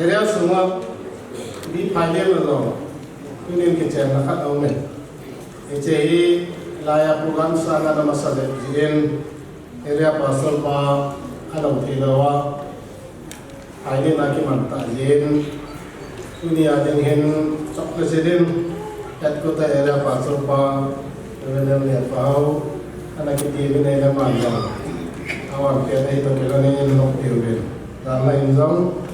jadi semua di panel lo ini kita nak tahu men jadi layak bukan sana nama sahaja jadi area pasal pa ada utilawa Aini nak mantap jen, ini ada yang sok presiden, kat kota area pasal pa, kemudian lihat pau, anak kita ini ada mantap, awak kita itu kita ni nak diurin, karena injang,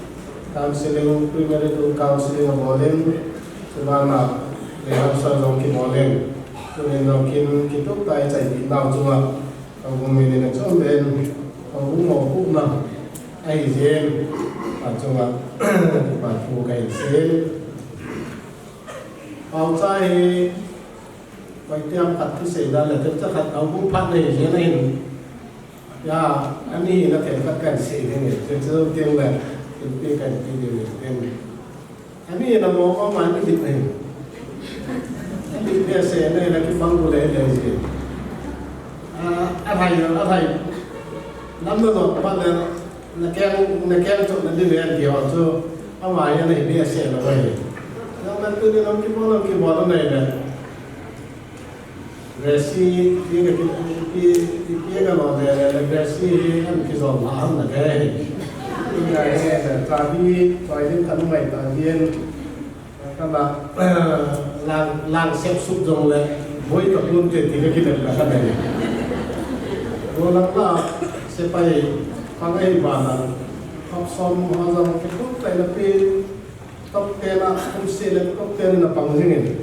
counseling primary tu counseling boleh, sebenarnya rehearsal jangki boleh, kemudian jangkin kita tak cai bintang cuma, aku mungkin nak coba ngô cũng nằm ai xem và chung là và phụ cái xem bao tráiไปเตรียมขัดที่เสร็จแล้วจะขัดเอาผู้พัดในเช่นนี้ยาอันนี้นะเถอะขัดกันเสร็จเนี่ยจะเตรียมแบบเป็นกันที่เดียวเตรียมอันนี้เรามองว่ามันไม่ติดเลยอันนี้เนี่ยเสร็จเนี่ยเราคิดฟังดูเลยเลยสิอะไรน้ำมันหมดบ้านเนี่ยนักแข่งจบนั่นที่เรียนเดียวจะเอาไว้อันนี้เนี่ยเสร็จแล้วไปแล้วนั่นคือเราคิดว่าตรงไหนเนี่ยGracy dia kan ada Gracy kan kisah mahal nak ini ada tadi kan mai tadi kan lang siap sup jong le boy tak belum jadi kita kan ni orang lah sepai pangai banan top som hazam itu tapi top tena kumsel top tena pangjingin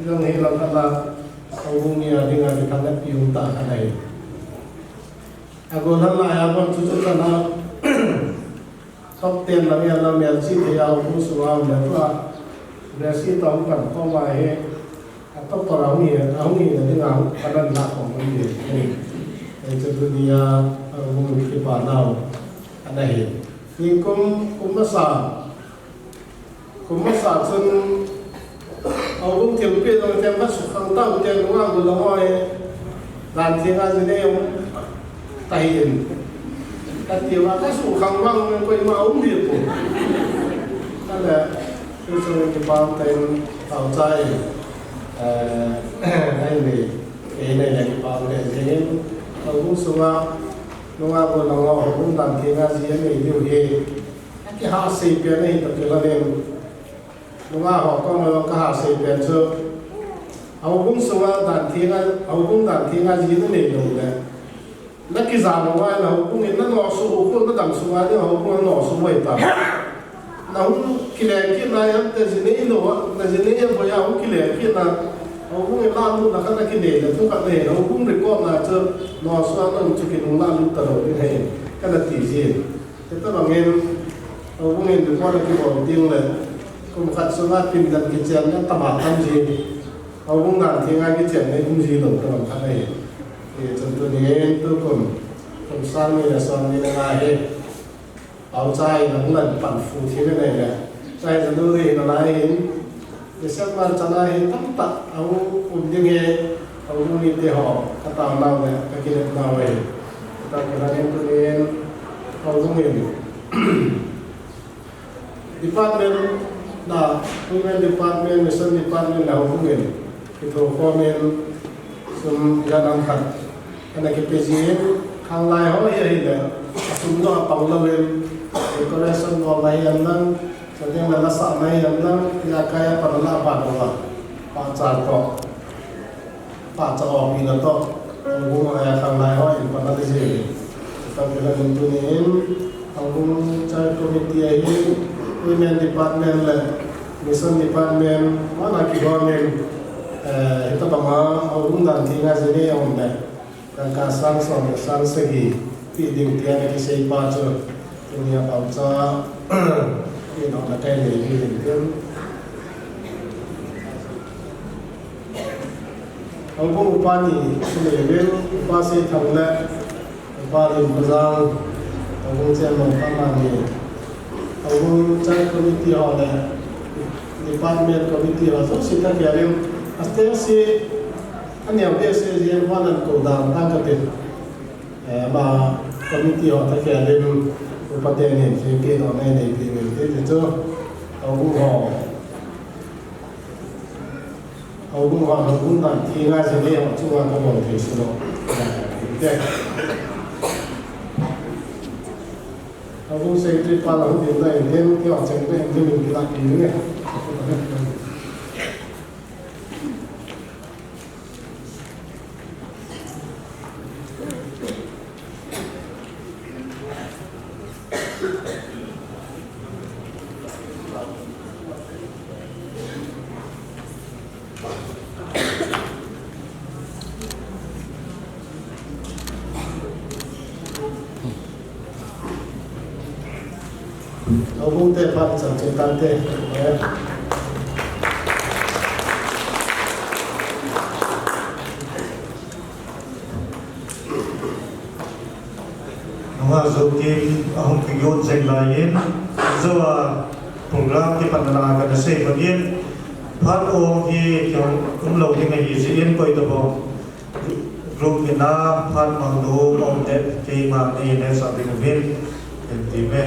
yang hilang kala Awungnya dengan ditanggap piunta kanai. Aku nama ayam cucu kana top 10 lang yan lang melsi dia aku suam lepa. Gracy tahu kan kau mai atau orang ni dengan kanan nak orang ni. Itu dia awung di panau kanai. Ni kumasa sun Awang tiap orang tiap masuk kantang tiap orang berlangoi dan tiap hari ni yang tahin. Tapi orang masuk kantang kau mau dia pun. Ada sesuatu yang paling tahu saya. Ini yang paling jadi. Awang semua orang berlangoi awang dan tiap hari ni dia. Tapi hasil dia ni tak terlalu Nunga hokong lo kahase benzo, awung semua dan tiga jadi ni dong. Nak kisah nunga na hokong ini nak nosu hokong na dam semua ni hokong nosu waita. Na hokong kilek yang terjadi lo, terjadi yang boleh hokong kilek na hokong ini lalu nak kena kilek, tu kat ni hokong rekod na tu nosu anu cuci nunga lu terus ni kena tizi. Kita bangin hokong ini rekod lagi bawa tinggal. Kumkat sunat pindah kecil yang tamatan sih, awang nanti ngaji kecil ni kumsi loh teman kan ni. Contohnya itu kumsami asami nengahe, awai nangulan panfu sini ni ya. Saya sendiri nelayan, biasa macam ni tempat awang ujungnya awang ni dia kata orang ni kaki nawai. Kita kerana itu ni awang ni. Department Nah, women department, mission department dah hubungin. Itu komen jangan kan. Karena KPJN hang lain hoi ada. Semua panglawen decoration online yang nang, sedang lala sama yang nang, ya kaya pada apa doa. Pacar to, ini to. Hubung ayah hang lain hoi pada di sini. Kita bila tentuin, hubung cari komite ini. Women department lah, mission department, mana government itu bangga awang dan tiga jenis yang ada. Kakak sang segi, piding tiada kisah baca, dunia baca, ini nak kaya ni kan. Awang upani, selevel upasi thangla, upali bazang, awang cemang kamani. Awang cari komite awalnya, department komite awal, so kita kirim, asal si, ani apa sih yang mana kau dah tangkapin, bah komite awal tak kirim, upati ni, jadi orang ni kirim, jadi tu awang dan tiga jenis yang cuma kau boleh semua, okay. Aku sekretari palang di dalam dia tiap jengkel yang dia minta ini. Nó cũng tệ phát chẳng trên tăng tệ. Nga zokim ahong kiyon sa lain zawa program ki panala ka se bagin phat ong hi kyong lo hi ngai ji in koi to bo group ki na phat mang do om te ke ma ne ne sa bi vin en ti me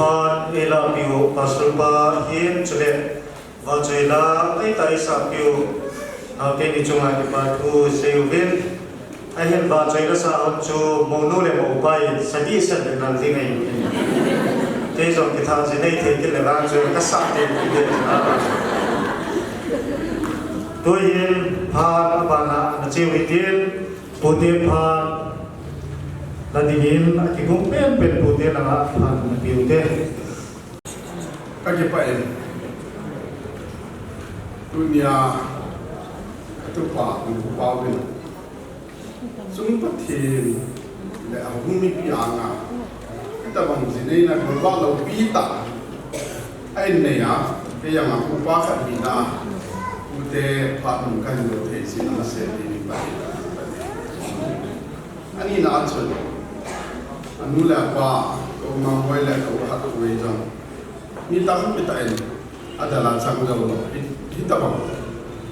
phan ela piu pasulpa hin chule va chela ai tai sa piu au te ni chunga ki pa thu seuvin ai hen va chela sa chu monu le mo pai sadi sa de nan ding ai te zo ki tha je nei the ki le ran chu ka sa te ki de to yin phan pa na na che wi tin pu te phan la dingin ki kum pen pen pu te la phan na piu te ka ke pa en dunia tu pa tu pa ben sung pa thi le a hum mi pi anga ta bang ji nei na ko ba lo pi ta ai nei a ke yang a ku pa kha ni na u te pa nu kan lo the si na se ni ba ani na chun anu la pa ko ma hoi la ko ha ko wei jang mi ta mi ta en adala chang lo lo hi ta bang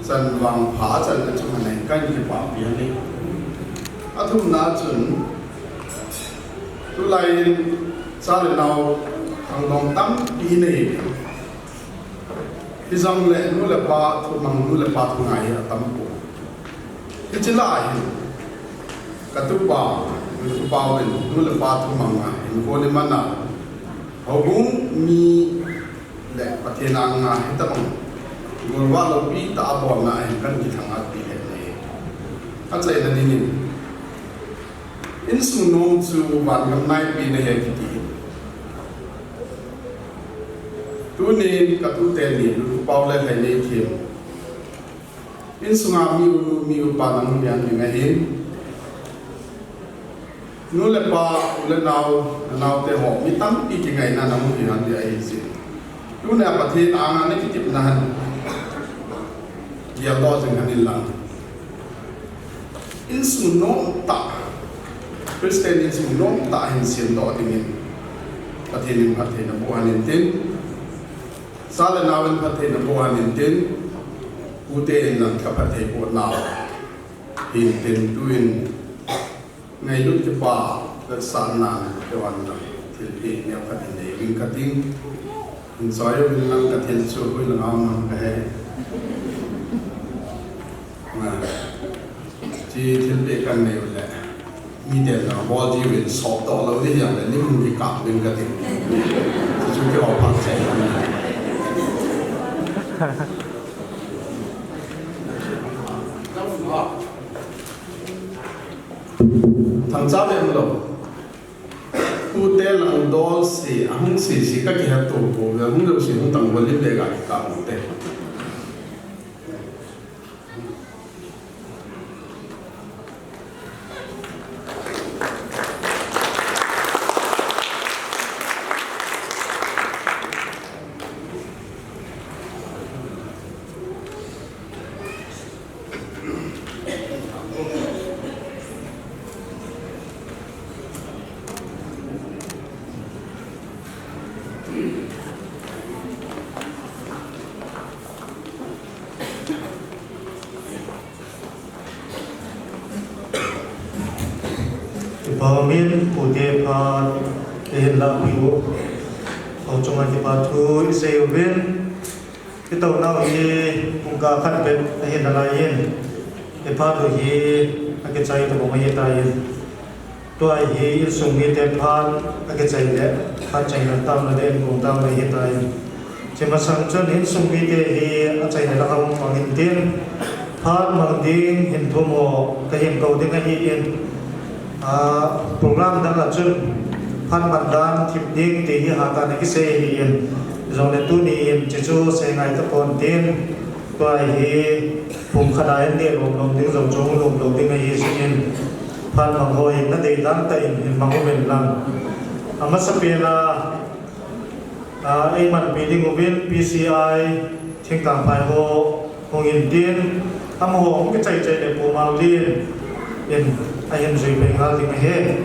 san wang pha chan na chu nei kan ki pa pi ni athum na chun tu lai sa le nau thang dong tam pi nei hi zang le nu le pa thu mang nu le pa thu ngai a tam ko hi chila hi ka tu pa nu pa wen nu le pa thu mang a in ko le mana ho bung mi le pa the na nga hi ta bang ngol wa lo pi ta bo na hi kan ki thang a pi he nei a chai na ni in sung nong chu van gam nai pi na he ki ti tu ni ka tu te ni lu pau le le ni thim in sunga mi u pa nang yan ni nga hin nu le pa u le nau te ho mi tam pi ki ngai na nam ki han di ai si tu na pa the ta nga ne ki tip na han ya lo jing han lang in sung nong ta Christian in sung nong ta hin sin do ding pa the ni pa the na bo han tin sala nawan pathe na bo han tin ute nan ka pathe bo na hin tin tuin ngai lut ke pa ka san na ke wan na thil pi ne ka tin nei win ka ting in soyo win lang ka thil chu hui lang am ka he ma chi thil pi kan nei le mi de na bo ji win so to lo ni yang le ni mun ki ka win ka ting chu ke ho pa che thằng cha bên lo u te lang dol si ahung si ka ki ha to ko ga hung lo si hung tang wal le ga ka mu te Pamin ute phan hen la piu au chunga ki pa thu seuvin ki to na hi ung ka khat bet hen la yin e pa thu hi a ke chai to ma ye ta yin to ai hi sung mi te phan a ke chai le pha chai na tam na den ung tam na ye ta yin che ma sang chon hin sung mi te hi a chai na la ka ung pang hin tin phan mang ding hin thu mo ka hin ko ding a hi yin program đang là chân phan bản đan thịt đinh thì hi hạ tan cái xe hiện rồi là tu niệm chỉ cho xe ngày tập còn tiền toài hi phùng khả đại để lồng tiếng dòng trống lồng tiếng ngày hi sinh phan bằng hồi nó để đan tay hiện bằng mình làm mà sắp về là ai mà meeting của bên PCI Thingkangphai ho hong in tiền ho cái chạy để bộ màu tiền in ai em duy bình hal thì he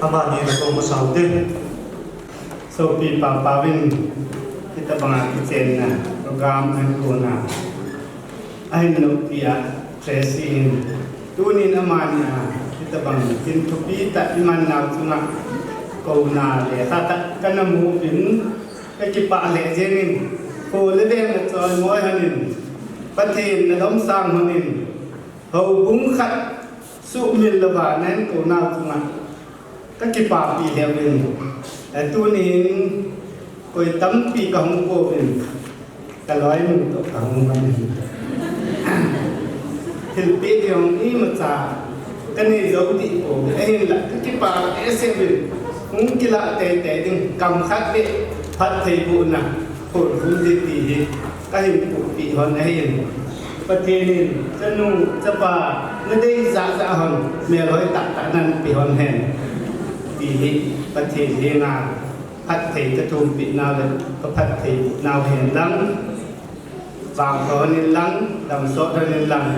ama ni na ko masau tin so pi pa win kita banga kitchen na program an ko na ai no pia Gracy tunin amania kita bang tin to pi ta iman na tuna câu nào để ta tắt cái năm mũ biển cái kịp bạ lệ trên mình cô lấy đen là trời mỗi hơn mình bắt thìn là đóng sang hơn mình hầu búng khát sụ miền là bà nên câu nào cũng ạ các kịp bạ bị lệ mình tu nín coi tấm bị còng cô mình cái nói mình tổ còng mình thì biết điều ý mà trả cái này dấu thị của ấy là cái bà ấy sẽ bị cũng cái lạ tệ tệ nhưng cầm khác đi phát thầy vụ nào hồn cũng gì thì cái hình cụ bị hơn ấy và thế nên chân nu chân bà nó đây dạ hơn mẹ nói tạ năng bị hơn hèn thì và thế thì là phát thầy cái thùng bị nào đấy có phát thầy nào hèn lắm vàng đó nên lắm đầm sốt đó nên lắm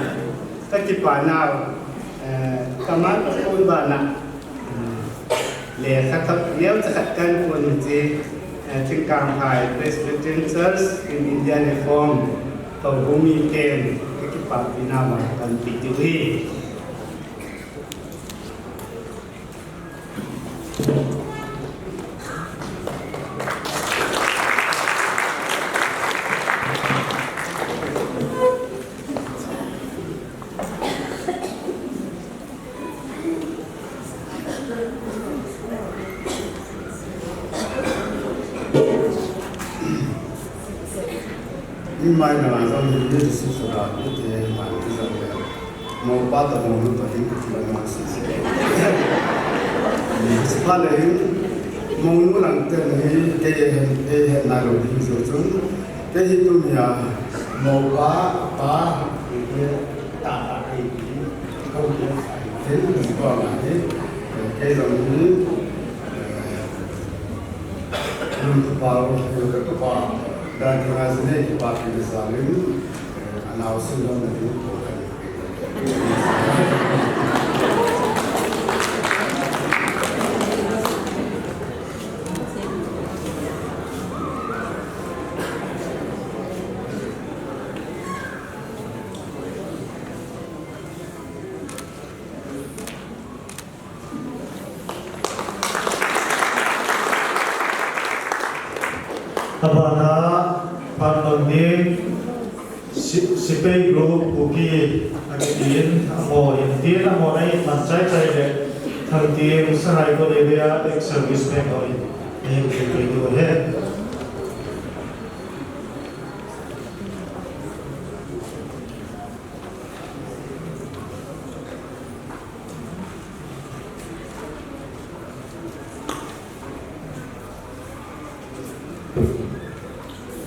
các cái bà nào kamar pun banyak lihat kata dia cakapkan pun di Thingkangphai Presbyterian Church in India Reform atau bumi kem kita bina dan pitui mai là do những cái sự sửa đổi như thế mà bây giờ một ba tập một lúc phải tính cái chuyện mà sự sửa lấy mong muốn làm cái hiện nay rồi thì sửa chúng cái hiện tượng nhà một ba cái tạ cái không phải thế mình còn là cái dòng như Lunkhopao Haokip dan dengan sini kita pilih saling anausin dan menentukan. Apana panoni sipei group buki agin amo intin amo nai mancai cai le thang tim sahai ko area ek service me koi em ke do he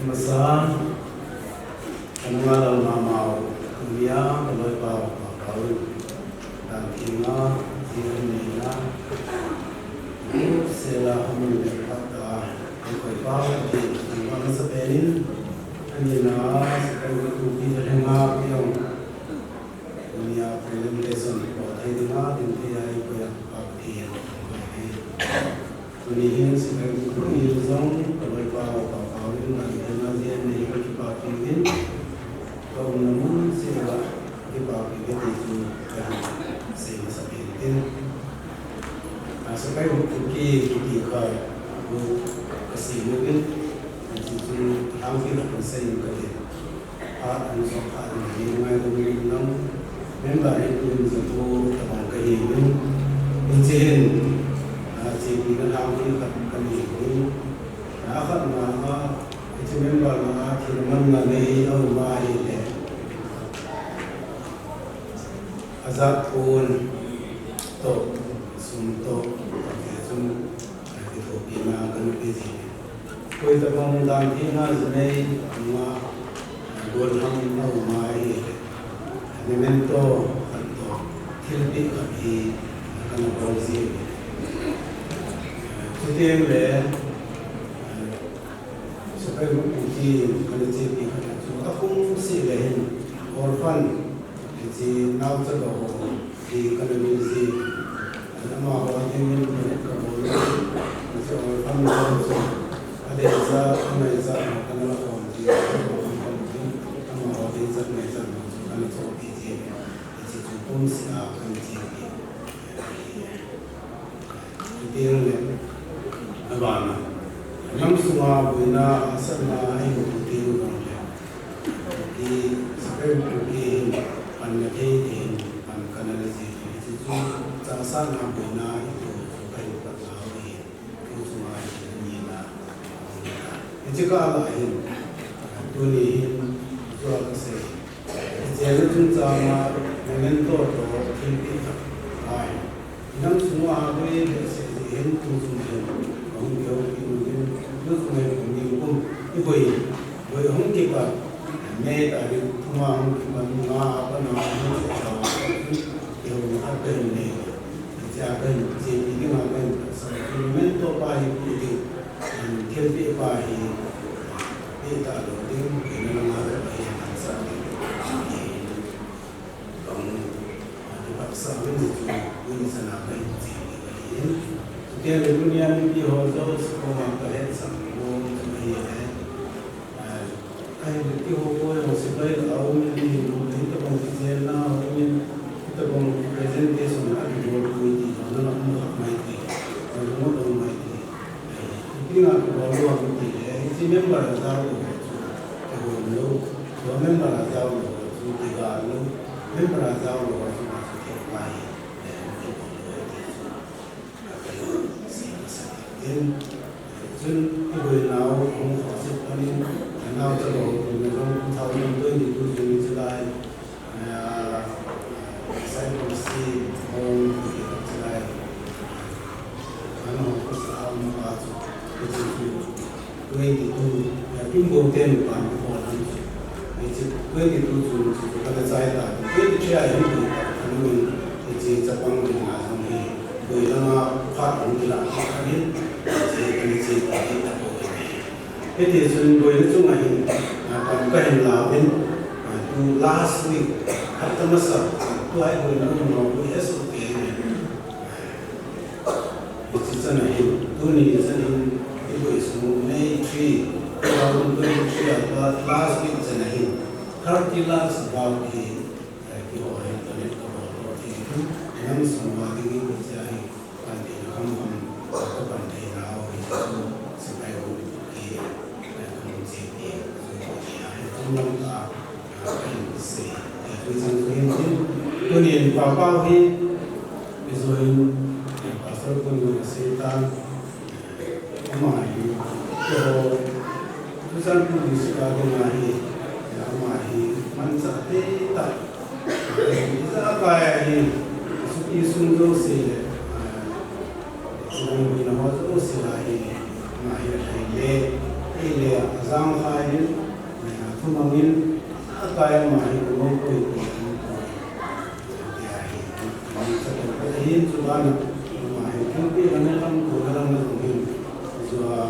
Masa Anwar al-Mamau Kuliah Lunkhopao dan Kina Zirina Sela Hamil Kata Lunkhopao di Anwar Sebenin Anina Sekarang Kuki Terhengar yang Kuliah Presentation Kuatidina dan Kiai Kuliah Pakir Kuliah Sekarang Kuki Zong Lunkhopao Pauline dan Kenazian di Haokip ini, kau namun sila kita itu yang saya sampaikan. Sekarang kita kasih mungkin itu hampir selesai kerja. Anu soal ini mengenai dengan member itu satu orang kehidupan izin kita hampir kami akan nama itu member mana kita mengenai Allah ini azat pun to sunto sum itu bina kan biji koi tamang dan tina zmei ma golham Allah ini memento kanto kilpi kami akan polisi itu le sebagai bukti kerja ini kita pun sih lehin orphan di naut terbawa di kanalisasi nama orang yang berkabul itu orphan itu ada eza karena orang di nama orang eza karena itu itu pun sih akan jadi itu agana nam sunga buina asana ai mu ti ru ki sakai mu ki an na te te an kana le ji ji ju cha sa na buina itu kai pa la wi ku sunga ni na ji ka la hin tu ni jo ka se je lu chung cha ma men to to tin ti ai nam sunga wi se hin tu sun ông yêu yêu nước người cũng nhiều cũng như vậy với ông kia mà mẹ tại vì mà ông kia mà nó nó yêu hai bên này cha bên chị đi mà bên sau khi mình to bài thì thiên vị bài thì ta đầu tiên thì nó là bài làm sao còn bác sĩ bên gì bên sản phẩm gì dia dunia ni ho zo sekolah kalian sambung kembali ai di ho ko ho sebagai awam ni kita pun kerana kita pun presentation ada dua di mana nak mai di mana nak mai di ini nak bawa aku di ini member tahu lo member tahu lo tiga lo member tahu lo masuk maiซึ่งที่โดยเราของขอสิบอันนี้เราจะบอกในเรื่องเท่านั้นด้วยที่ดูจะมีจะได้ใช้ความสีของที่จะได้อันนั้นก็จะเอามาจุดที่จะด้วยที่ดูยิ่งโบเต็มปานพอที่จะด้วยที่ดูจุดก็จะใจได้ด้วยที่เชื่อยิ่งดูอันนี้ที่จะฟังเป็นงานของที่โดยเราพาของที่เราอันนี้cái thì chúng tôi nói chung là còn cái hình là bên từ last week hấp dẫn mất sợ tôi ai người nó nói với SOP này thì chân là hình tôi nghĩ chân hình cái buổi xuống May 3 2023 last week chân là hình 30 lakhs about cái hội internet của họ thì năm sau mà cái buổi chơi bạn thì không các bạn thấy nào thì sẽ phải ổn thì không sẽ tiền không nắm cả cái gì thì tôi rằng tôi hiện tôi nhìn vào bao khi rồi và sau tôi người sẽ tan mà cho tôi rằng tôi sẽ có cái này mà mình sẽ thấy tại ra cái thì sự sung đôi sẽ mình nó có sự là mà hiện lệ giang khai đến thu mang in cái mà hiện nó có được mình sẽ có hiện cho bạn mà hiện cái biết là nó không có làm được mình rồi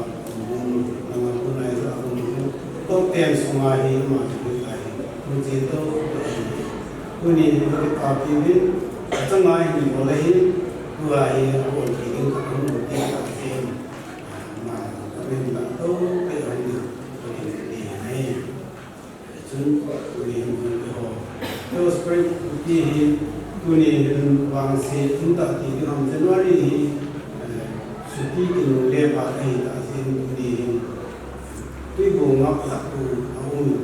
mình làm cái này rồi mình có tiền xong rồi mà cái mình chỉ đâu cái này cái cà phê bên trong ngày mình có lấy vừa thì ổn định cũng một cái cà phê mà mình đã tốt cái hành được thì này chúng mình họ tôi spray thì tôi nhìn vàng xe chúng ta thì cái năm January thì suốt cái lễ ba ngày đã xem thì tôi buồn ngọc thật tôi ông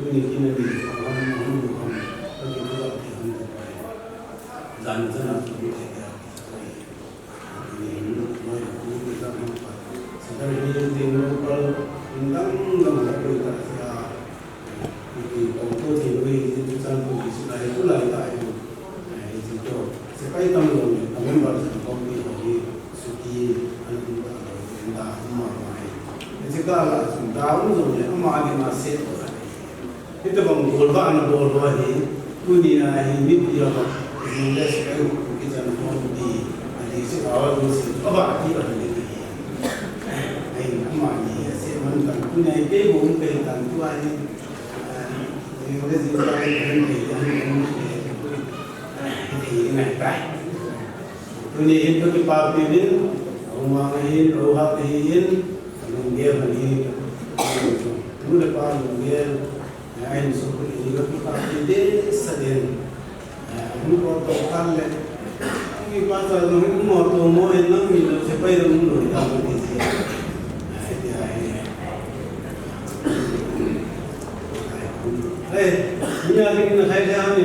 tôi nhìn cái này thì ông được không tôi thì tôi thì không được dần dần là tôi thấy sebenarnya di lokal tentang dalam berita di waktu di jurusan polisi dari mulai dari itu sebagai tamu kami baru kami di suki anda ramai jika tahun sebelumnya kami masih itu bang boleh dunia ini dia sudah sekali kita mau di awal musim apa kita mà sẽ mình cần cái này cái vùng về cần của anh thì cái gì đó thì này cái ini itu dipakai rumah ini rumah ini dia beli itu depan dia yang suku ini dipakai dia sedang ini kalau total cái ba giờ nó cũng một tổ mỗi nó mình sẽ bay được cũng đổi ra một cái gì đây bây giờ cái này thấy sao nhỉ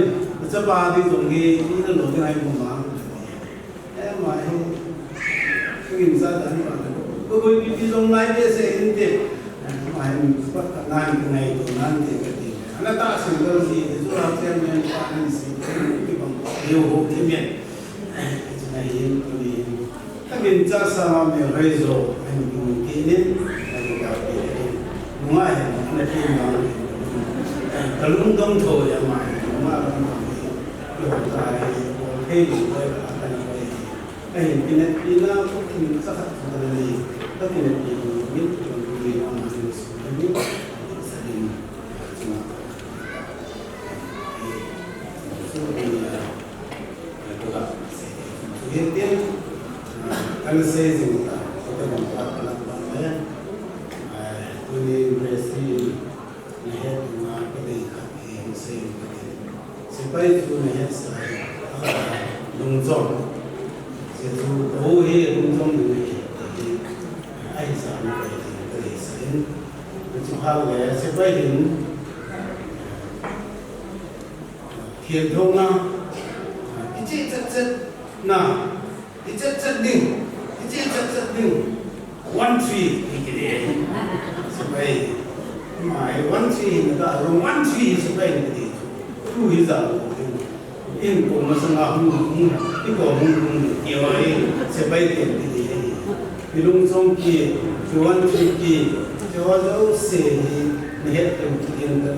chấp ba thì dùng cái nó nổi cái này cũng mà em mà cái hình ra đấy mà bởi vì cái dòng này sẽ như thế mà em bắt cả cái này tổ nan thì cái gì nó ta sử dụng gì thì chúng ta xem nên quan gì cái bằng nhiều hộ cái miền này hiện thì các bên cha sao mà bây giờ anh cũng kỹ đến anh gặp cái ngoài nó thêm vào cái lúc đông thôi mà rồi tại cái gì vậy anh cái này đi nó cũng mình rất là gì tất nhiên là biết gì mà mình biết gia đình hiện tiên anh xây dựng cả cái bằng pháp là bằng đấy tôi Gracy này mà cái gì khác thì xây sẽ bay từ này sẽ lùng rộng sẽ tu bố hi lùng rộng này thì ai sản cái gì sẽ chúng ta sẽ bay đến thiên thông na cái gì chất na cái chất đỉnh cái gì chất đỉnh one tree cái gì sẽ bay mà one tree người ta dùng one tree sẽ bay cái gì tu hi giờ in cũng mà sang học cái cổ cũng nhiều ấy sẽ bay tiền cái gì cái lung sông kia cái one tree kia cho dấu sẽ hết được tiền đó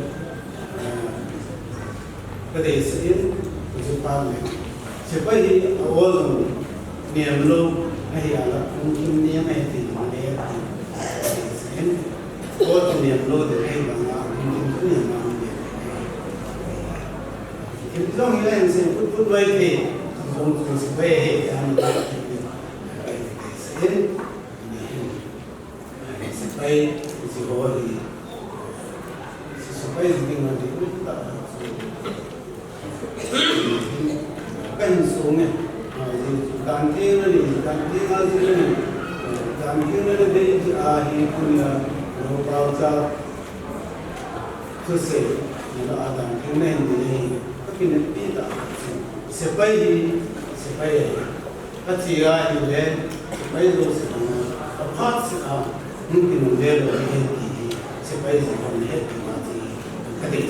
cái đấy sẽ chúng ta này sẽ phải ở đâu niềm lâu hay là cũng niềm này thì mà này sẽ có niềm lâu thì hay bằng nào cũng có niềm nào thì trong cái này sẽ phút vay thì không sẽ về anh sẽ phải sẽ có thì sẽ phải gì mà thì cũng tạo cân xuống này càng thiên này càng thiên là gì này càng thiên là đây thì cũng là nó bao giờ cứ sẽ nó càng thiên này thì các cái này biết là sẽ bay các chị ai thì lên bay rồi sẽ phát sẽ những cái nó lên rồi thì sẽ bay sẽ còn hết thì mà thì cái đấy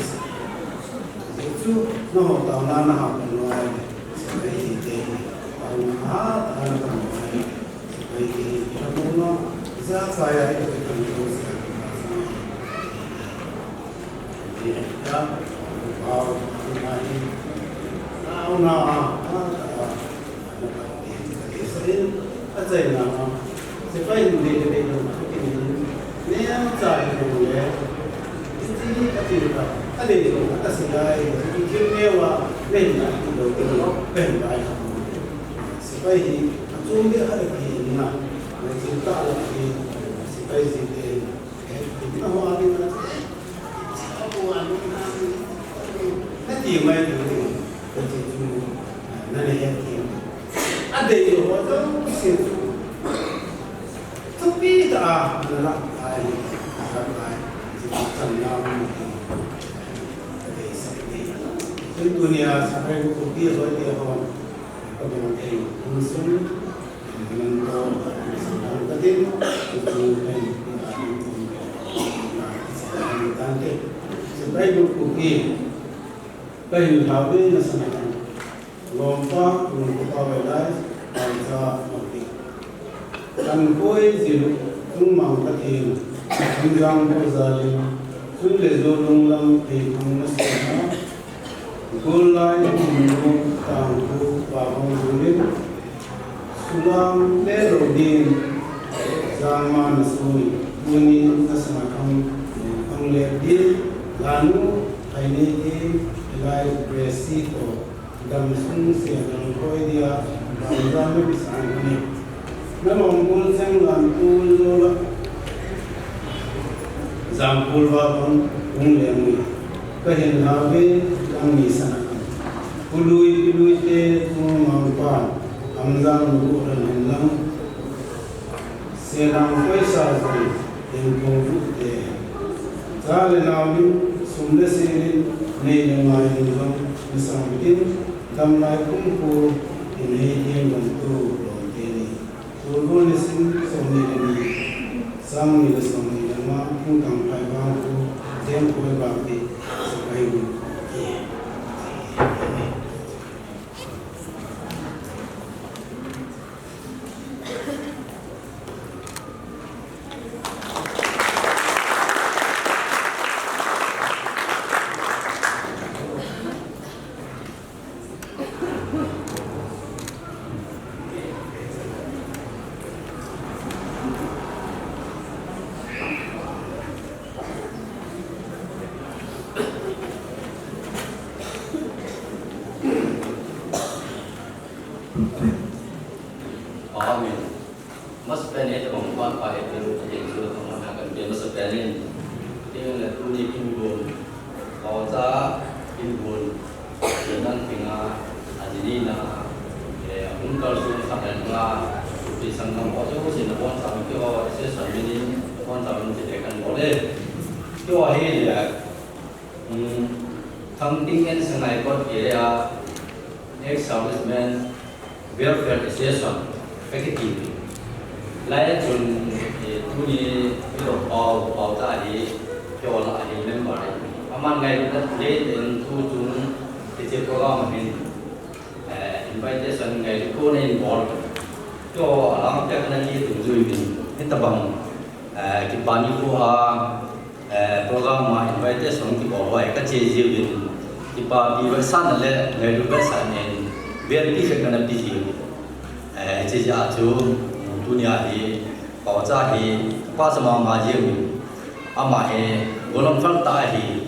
chú nó học tàu nó học ở ngoài sẽ bay thì ông hát anh còn ngoài sẽ bay thì nó ra phải ai cũng cần tôi sẽ thì đó vào ngoài nào nào sẽ ở đây nào sẽ bay đi đây đâu nếu chạy được đấy thì cái gì đó cái đấy là cái sự này cái chuyện nêu là nên là đầu tiên nó bền bỉ sẽ phải thì chúng biết hay thì mà chúng ta là thì sẽ phải gì thì nó hoa đi là cái gì mà cái gì nó này thì ở đây là họ đâu sẽ không biết là ai thành namซึ่งตัวนี้สมัยกุฏิเขาเดียวกันก็เป็นเองมุสลิมมันก็สังคมก็ดิ้นอยู่ในการเด็กสมัยกุฏิก็อยู่แถวนี้นะสมัยนั้นหลวงพ่อไปได้ตอนเช้าวันที่กันคุยสิลูกทุ่งมังกะทิงทุ่งจังโพซาลิทุ่งเลโซลุงลังที่ทุ่งนัสนาGulai minum tangku pahong sulit sulam lerodin zaman sui bunyi nasemakam angledin lanu ini ilai Gracy to dam sung siang koi dia bangsa bisa ini memang gul sang lantul lola zampul wabang unglemi kahin habe ang misa pului te tung mangpan amzang lu dan henlang serang kuasa yang kau te zale nawi sumde sini ne ngai ni dong misam bikin damai kumpu ini yang bantu ini turun nisim somni ini sang ni somni nama Thingkangphai bangku Themboi bakti sekai Amin. Mas penet orang kuat pada itu yang sudah menggunakan dia mas penet dia nak punya pinbul, kauza pinbul, dengan tinggal adilina, ungkal sun sampai dengan di sangkam ojo sih nak sampai ke awal saya sampai ni sampai menjadikan boleh. Itu akhir ya. Thingkangphai sengai kot area ex-servicemen welfare association effective. Lain jun tu ni Lunkhopao tadi jual lagi member. Aman ngai kita lihat tu jun kita program ini invitation ngai tu ni involved. Jo alam kita kena ni tu jual ini tabang kita ni program invitation kita bawa kita jual kita di website le ngai tu website ni biar kita kena pergi. Jadi acu dunia ini, kauza ini, pas macam ama golong falta ini,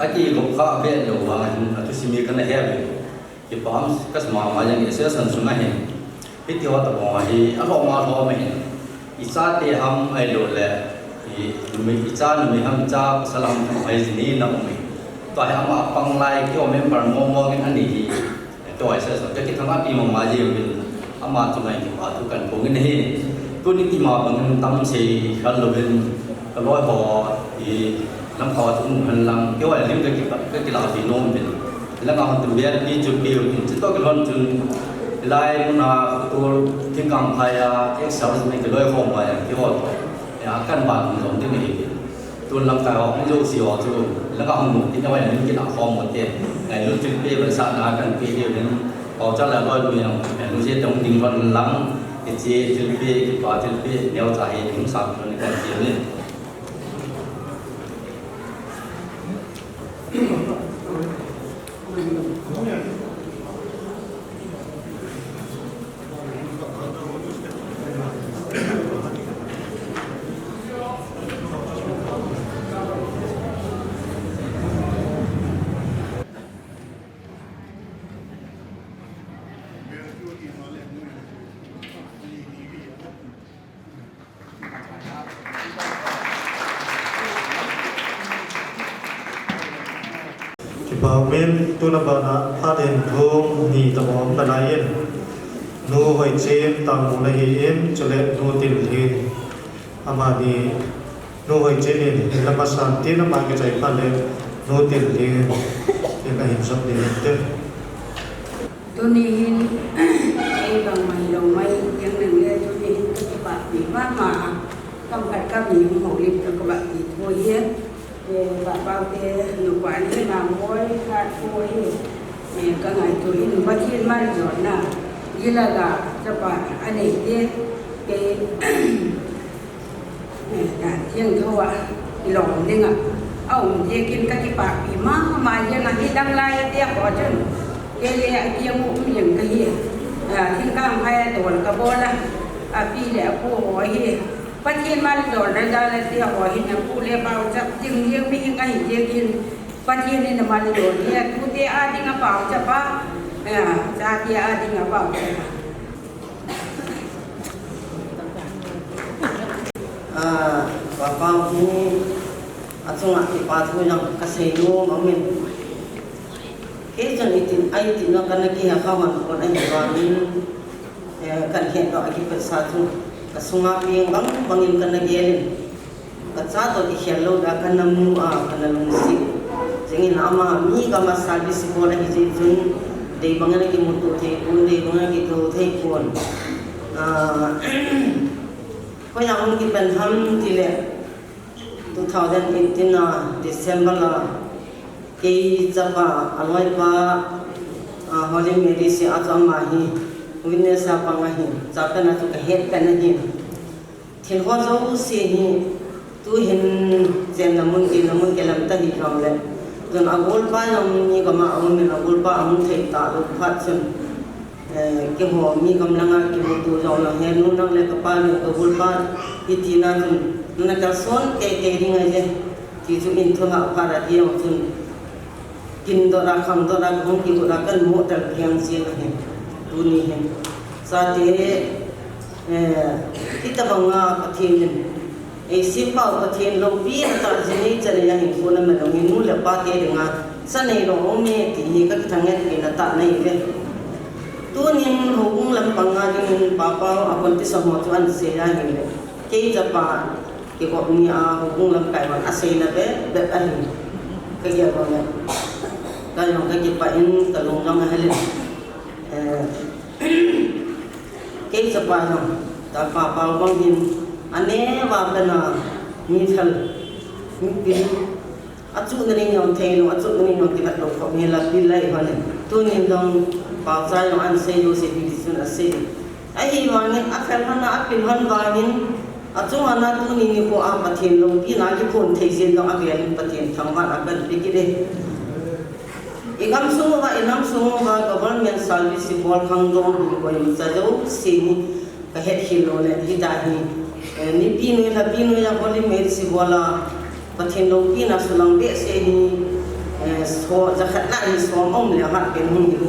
aki lokal biar luang itu simi kena hebat. Kita paham kas macam ini saya sensungai ini, itu awak tahu ini, apa mahu ini, isat ham ayo le, isat ham cap salam ini nama ini, tapi ama panglai kita member ngomong ini. Tôi sẽ cho cái thằng api mà gì mình ama tụi này thì bảo tụi cần cũng cái tôi ní thì mà bằng tâm sự khá là bên cái lối họ thì năm họ cũng hành làm cái gọi là những cái làm gì nôm mình là ngon từ bé đi chụp biểu thì chỉ có cái lần từ lại muốn là tôi Thingkangphai cái sáu mình cái lối họ mà cái gọi là căn bản giống như mình tôi làm cái họ cũng vô xìu tôi là ngon một cái gọi là những cái làm họ một tiền ngày lúc chụp biểu bên sàn là cần cái điều đến họ cho là lối mình lúc sẽ trong tình vận lắng cái gì chụp biểu cái bảo chụp biểu đeo dài những sản phẩm cái gì này Bahamen tu na bana aden thong ni tamam banayen nu hoi chem tam mu na hin chole nu til hi amani nu hoi chem ni lama san ti na ma ke chai pa le nu til hi ke na hin sab ni te tu ni hin ai bang mai long mai yang nang le tu ni hin ka ba ni ma ma kam khat ka ni ho lip ka ba ti thoi ye và bao thế lục quản cái nào mối hạt mối cái ngày tuổi mình phát hiện mai rồi nè như là gà cho bạn anh ấy cái thiên thua lòng đi ngà ông kia kim cái bạc bị mà như là đi đăng lai tiếc bỏ chân cái lẹ kia cũng những cái gì Thingkangphai tuổi cả bố là pi lẹ cô hỏi gì phát hiện mai rồi ra là tiếc hỏi hình như cô lẹ bao chấp chừng riêng với cái gì riêng phát hiện nên là mai rồi thì cô tiếc ai đi ngã bảo chấp á ra kia ai đi ngã bảo Bapak ni atau nak dipatuh yang kasih lu, amin. Kesan itu ayat itu karena kita kawan orang yang kami kan kita akibat satu kesungai yang bangin karena gelin satu dihilau dah karena mua karena lungsi jadi nama mi kama sabi sekolah hijau dari bangin lagi mutu tekun dari bangin lagi tu tekun kau yang mungkin penham tidak 2018 Desember lah kei japa alai pa holy mary se atwa mahi witness apa ngahi japa na tu ka het kan ni thil ho zo se hi tu hin jen namun ke lam ta hi ram le don agol pa nam ni ka ma amun ni agol pa amun thei ta lo phat chun ke ho mi kam langa ki mu tu zo la he nu nang le ka pa ni agol pa iti na chun na ka son ke ring je ti chu in thu ha pa ra ti chun kin do ra kham do ra hong ki do ra kan mo ta kyang si na he tu ni he sa te kita banga pathin e simpa pathin lo bi ta jini chale ya hin ko na ma lo ni nu le pa te de nga sa nei lo me ti hi ka thang nge na ta nei ve tu ni ho ung lam panga ni pa pa apon ti sa mo chuan se ya hin le ke ja pa ke ko ni a ho ung lam kai wan a se na be be a hin ka ya ko ne kalau kita pakai kalau orang halal, kita sepanjang tak apa bangin, ane wabana misal, mungkin, acu nering yang telu, acu nering yang kita tahu kau mela pilai mana, tu ni dong pasal yang ansai yo sepi disun asai, ahi wangin akal mana apil han wangin, acu mana tu ni ko apa telu, ina pun tejen dong akal patien thangmat akan pikir Ikam semua inam semua government service bol kangdong di kau yang sejauh sini kehet hilo le hidahi ni pinu yang boleh merisi bola pathin lo pina sulang be sini so zakat na ni so om le hat ken hung ilu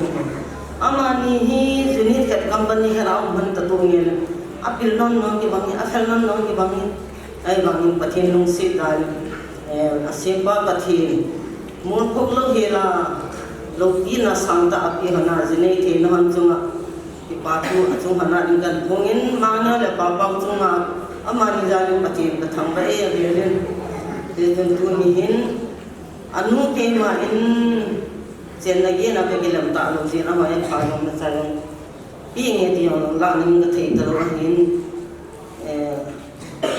ama ni hi jenis kat company harau man tatungel apil non ki bangi asal non ki bangi ai bangi pathin long si dan asempa pathin mun phok lo hela loki na sangta api hana jene the na han chunga ipatu achung hana ringan thongin mana le papa chunga amani jani patin pathang ba e belen de tu ni hin anu ke ma in chen na ge na ke lam ta lo jena ma ya pha yong na sa yong pi nge ti yong la ni nga the ta lo hin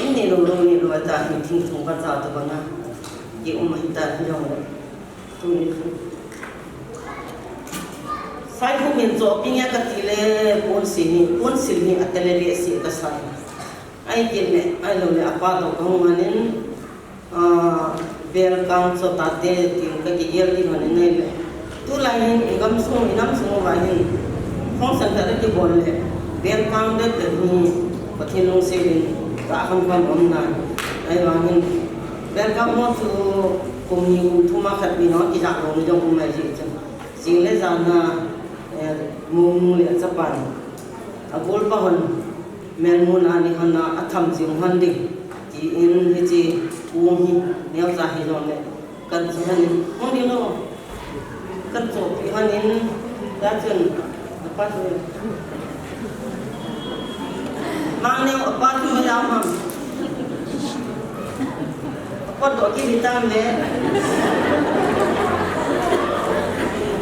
in ni lo ni lo ta ni thing thong ba ta ta ba na ge umma ta yong tu ni Saya pun minta pinnya ketile pun sini atele dia si kesal. Ai kene ai lo le apa to kau manin belkang so tate tim ke gier di manin le. Tu lain inam semua bahin. Kong santara di boleh belkang de ni pathinung sebin tak akan pamna. Ai bahin belkang mo tu kumi thuma khat bino ki jak lo jong mai ji chen. Sing le jana mung le chapan agol pa hon men mun ani hana atham jing han ding ti in he chi ung hi neo za hi ron le kan chu han mong di lo kan chu pi han in da chen pa chu mang neo pa chu ma yam ham pa do ki vitam le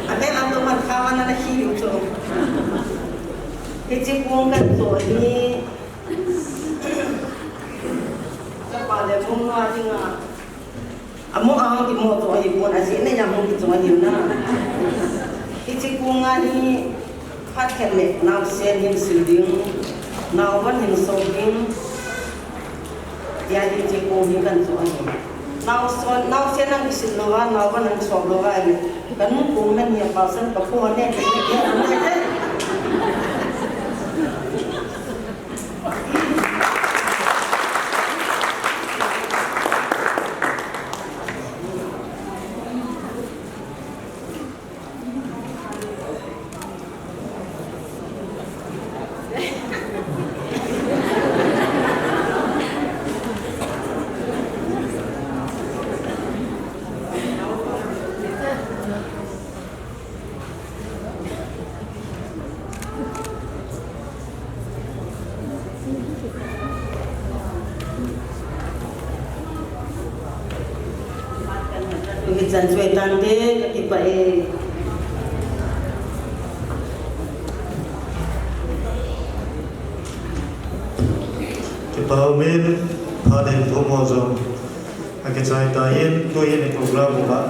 Ada orang mat kawan anak hiu tu. Kecik pun kan tu ni. Siapa le pun ada ngah. Amo ang di mo tu ay pun asyik ni yang mungkin cuma hiu na. Kecik pun ni hat kene now sen him silding, now one him soaking. Ya kecik pun ni kan tu ay. Now sen ang isin lawan, now one ang soak lawan. Kan pun men yang pasal kapur ni dia ada. san suy tan thế cái vậy cái bao mình phá đến thô mò rồi cái trái ta yên tôi yên program của bạn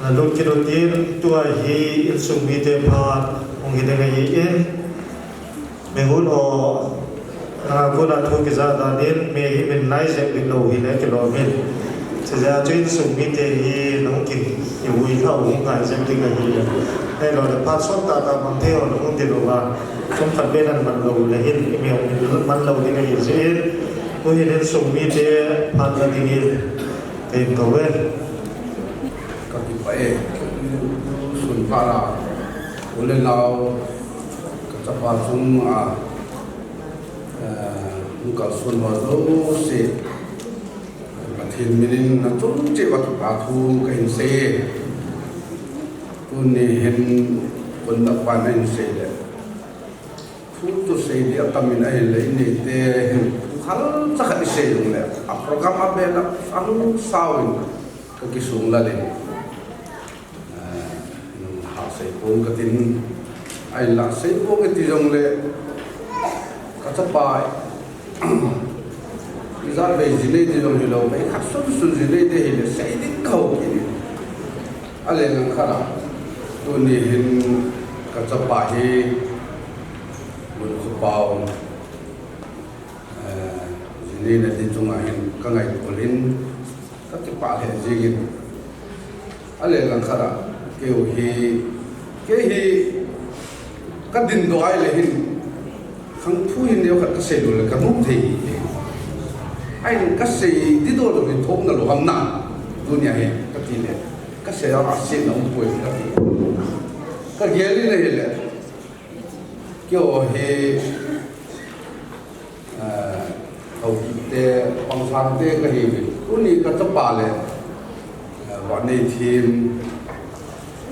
là lúc cái đầu tiên tôi hi in sung mi te phá ông hi đây cái yên mình muốn họ cô đã thôi cái ra ta đến mình lái xe mình lâu hi lấy cái lo mình sẽ ra chuyên sung mi te hi nó kịp nhiều vui thâu cũng ngại xem cái hi hay là phát xuất ta bằng theo nó không tiền đồ vào trong phần bên ăn mặn lâu là hin cái mèo mình mặn lâu thì cái gì sẽ tôi hiện sung mi te phát ra thì hin thì cầu bên các cái vậy xuân phá là ổn lên lao các chấp pháp chúng cả xuân hoa dấu sẽ là thiên minh là chúng chỉ vào cả thu cái hình xe tôi này hình quân tập quan hình xe đấy thu tôi xe đi tâm mình ấy lấy này để hình khăn chắc cái xe luôn đấy program apa là ăn sao cái sung là đấy họ sẽ cuốn cái tin ai là sẽ cuốn cái tin trong đấy các chấp bài ra về gì đây thì rồi đâu mấy khách xuân gì đây thì là sẽ đến cầu cái anh lên làm khá là tôi nhìn các chấp bài thì Lunkhopao gì đây là tin trong ngày các ngày của linh các cái bài hệ gì vậy anh lên làm khá là kêu hi cái hi các tin đó ai là hình không thu hình nhiều cái xe rồi là cái mốc thì anh cái xe đi đâu rồi thông là lo hầm nặng dunia này cái gì này cái xe đó Ahsi nó không quên cái ghế này là kiểu he Haokip te bằng sáng te cái gì cũng như cái chấp bà này bọn này team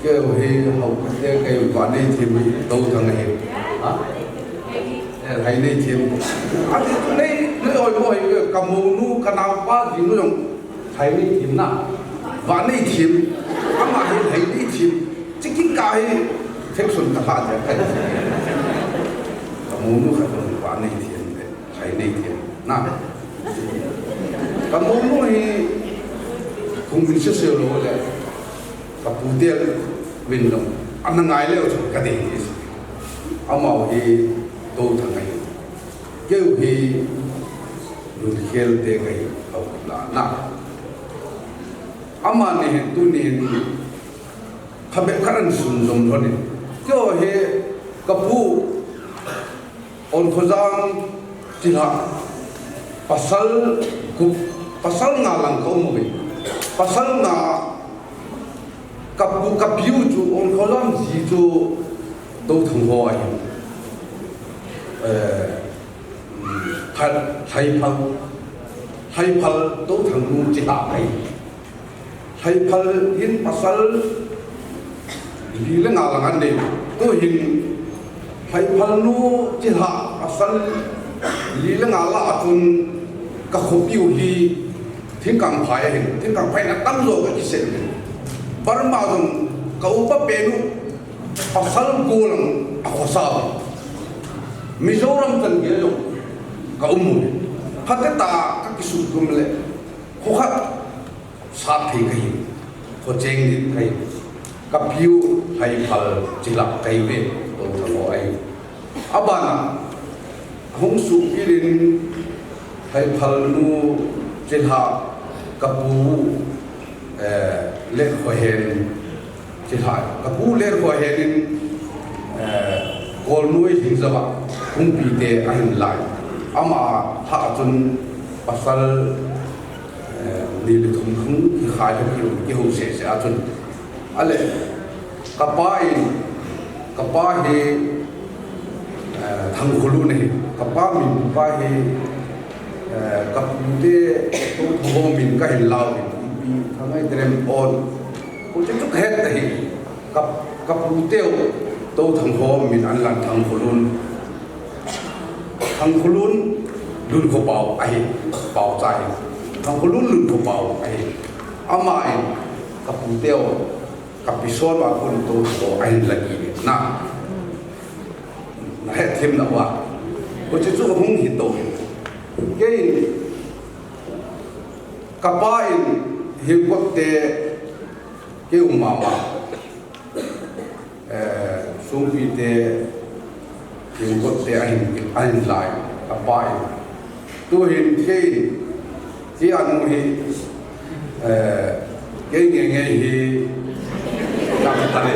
kiểu he Haokip te cái bọn này team đâu thằng này hay này team anh này nơi ở mọi cái cầm nu cái nào ba gì nó dùng hay này team na bọn này team anh mà hay này team chỉ cái phép xuân cả hai cái cầm nu cái bọn này team hay này team na cầm nu thì không biết sao rồi đấy cầm bút tiền bên trong anh ngay lấy cho cái gì ông bảo thì tôi thằng này kêu thì luôn khéo để cái học là na ama này tôi nên thằng bé khăn sùng sùng thôi kêu thì cái bu on khâu giang chỉ là pasal ngà lang câu một cái pasal ngà cái bu cái biu chú on khâu giang gì chú tôi thằng hoa thay phật tôi thằng nu chỉ đạo này thay phật hiện pasal lý là ngà là ngàn đề tôi hiện thay phật nu chỉ đạo pasal lý là ngà là chun các khổ biểu hi Thingkangphai hiện Thingkangphai là tăng rồi cái gì vậy mà dùng cậu bắt bê nu pasal cô làm khó sao Mizoram kan dia lo ka umum hakata ka kisu kumle khohat sát thì cái có chênh đi cái ka piu hay phal chilak cái về tôi thằng ai abana hong su pilin hay phal nu chilha ka pu le khohen chilha ka pu le khohen Kol nuôi hình ra vậy, không bị tệ ảnh lại, ama hạ chân pasal đi được không khai được cái hồ sơ sẽ chân, ale kapai he thằng khulu này, kapai mình kapai he kapute thô mình cái hình lao thì thằng ấy đem on, có chút hết thì kapute tôi thằng hồ mình ăn làm thằng khulun Lunkhopao ai bảo trái thằng khulun Lunkhopao ai amai kaputeo kapisol ba kun to ko ain lagi na he thêm nào à có chỉ số hung hít tổ cái kapai hiệp quốc tế cái mà sung vi tế hiệp quốc tế anh lại kapai tôi hiện cái anh hi cái nghề hi làm tay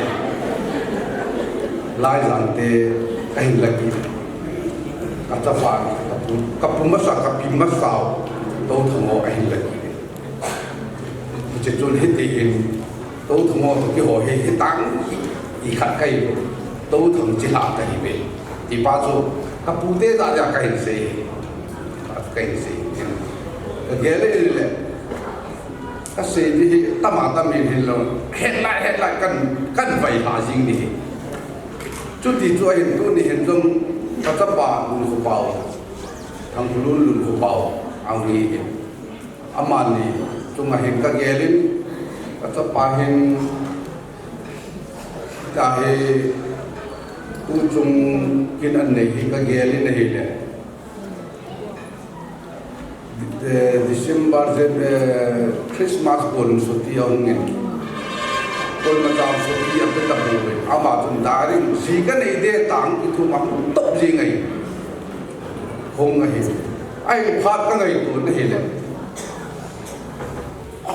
lại làm tế anh lagi kata pak kapumasa kapimasau tau thango anh lagi chechon hitin tau thango to ki ho he tang i khat kai tau thang chi la kai be ti pa so kapute da ja kai se gele le ka se di tama min hin lo headline kan vai ha jing ni chút thì tôi hiện tôi hiện trong các tập bản Lunkhopao thằng Lunkhopao ông đi aman đi chúng mà hiện các ghé lên các tập bản hiện cả hệ tu chung kinh anh này hiện các ghé lên này là December Christmas bulan suti ông này tôi mà làm số kia cái tập hội mà chúng ta đi gì cái này để tặng cái thu mặc tốt gì ngày không ngày ai phát cái ngày tôi này là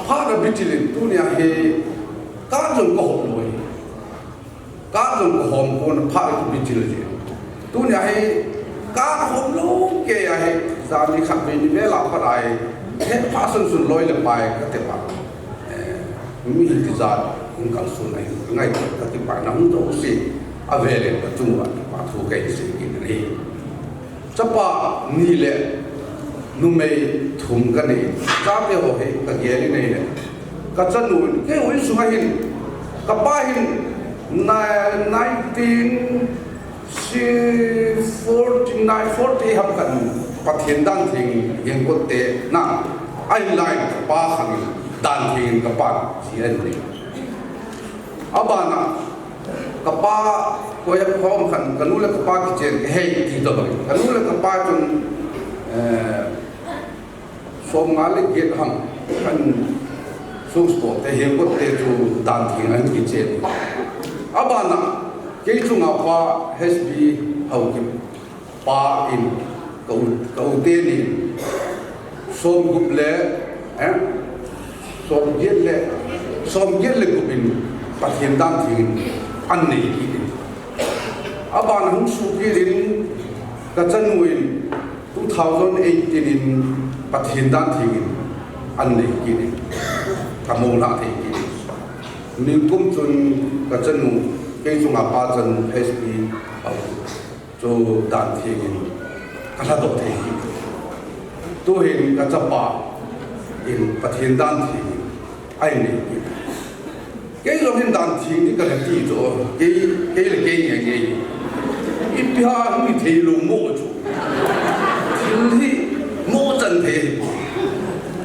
phát là biết chuyện tôi này là cá dùng cổ rồi cá dùng cổ hòm con phát là biết chuyện gì tôi này là cá hòm lố kia là gia đình khác bên này làm cái này hết phát sinh lôi là bài cái tiền bạc mình thì ra cũng càng xuân này ngay các cái bài nóng đâu xí à về lên tập trung vào và thu cái sự kiện này chấp ba ni lệ nung mây thùng cái này giá cái hồ hệ cái ghế này này cái chân núi cái hồi xuống hình cái ba hình 1940 học cần phát hiện đan thình hiện quốc tế na anh lại ba hàng đan thình cái bạn gì anh này abana kapa ko ya khom khan kanula kapa ki chen he ti to bari kanula kapa chun som ngale get ham kan sung sport te he ko te chu dan thing an ki chen abana ke chu nga pa hsb Haokip pa in ko te ni som gup le som get le gupin phát hiện đan thì ăn này đi, bạn không suy nghĩ đến cái chân nuôi 2018 phát hiện đan thì ăn này đi, cả mông lại thì nên cũng chun cái chân nuôi cái chung apa chân SB cho đan thì cái là tốt thì tôi hiện cái chấp ba in phát hiện đan thì ai này cái lo hiện đàn thiên cái là gì rồi cái là cái gì cái ít ha không thì luôn mua chỗ thiên thì mua chân thì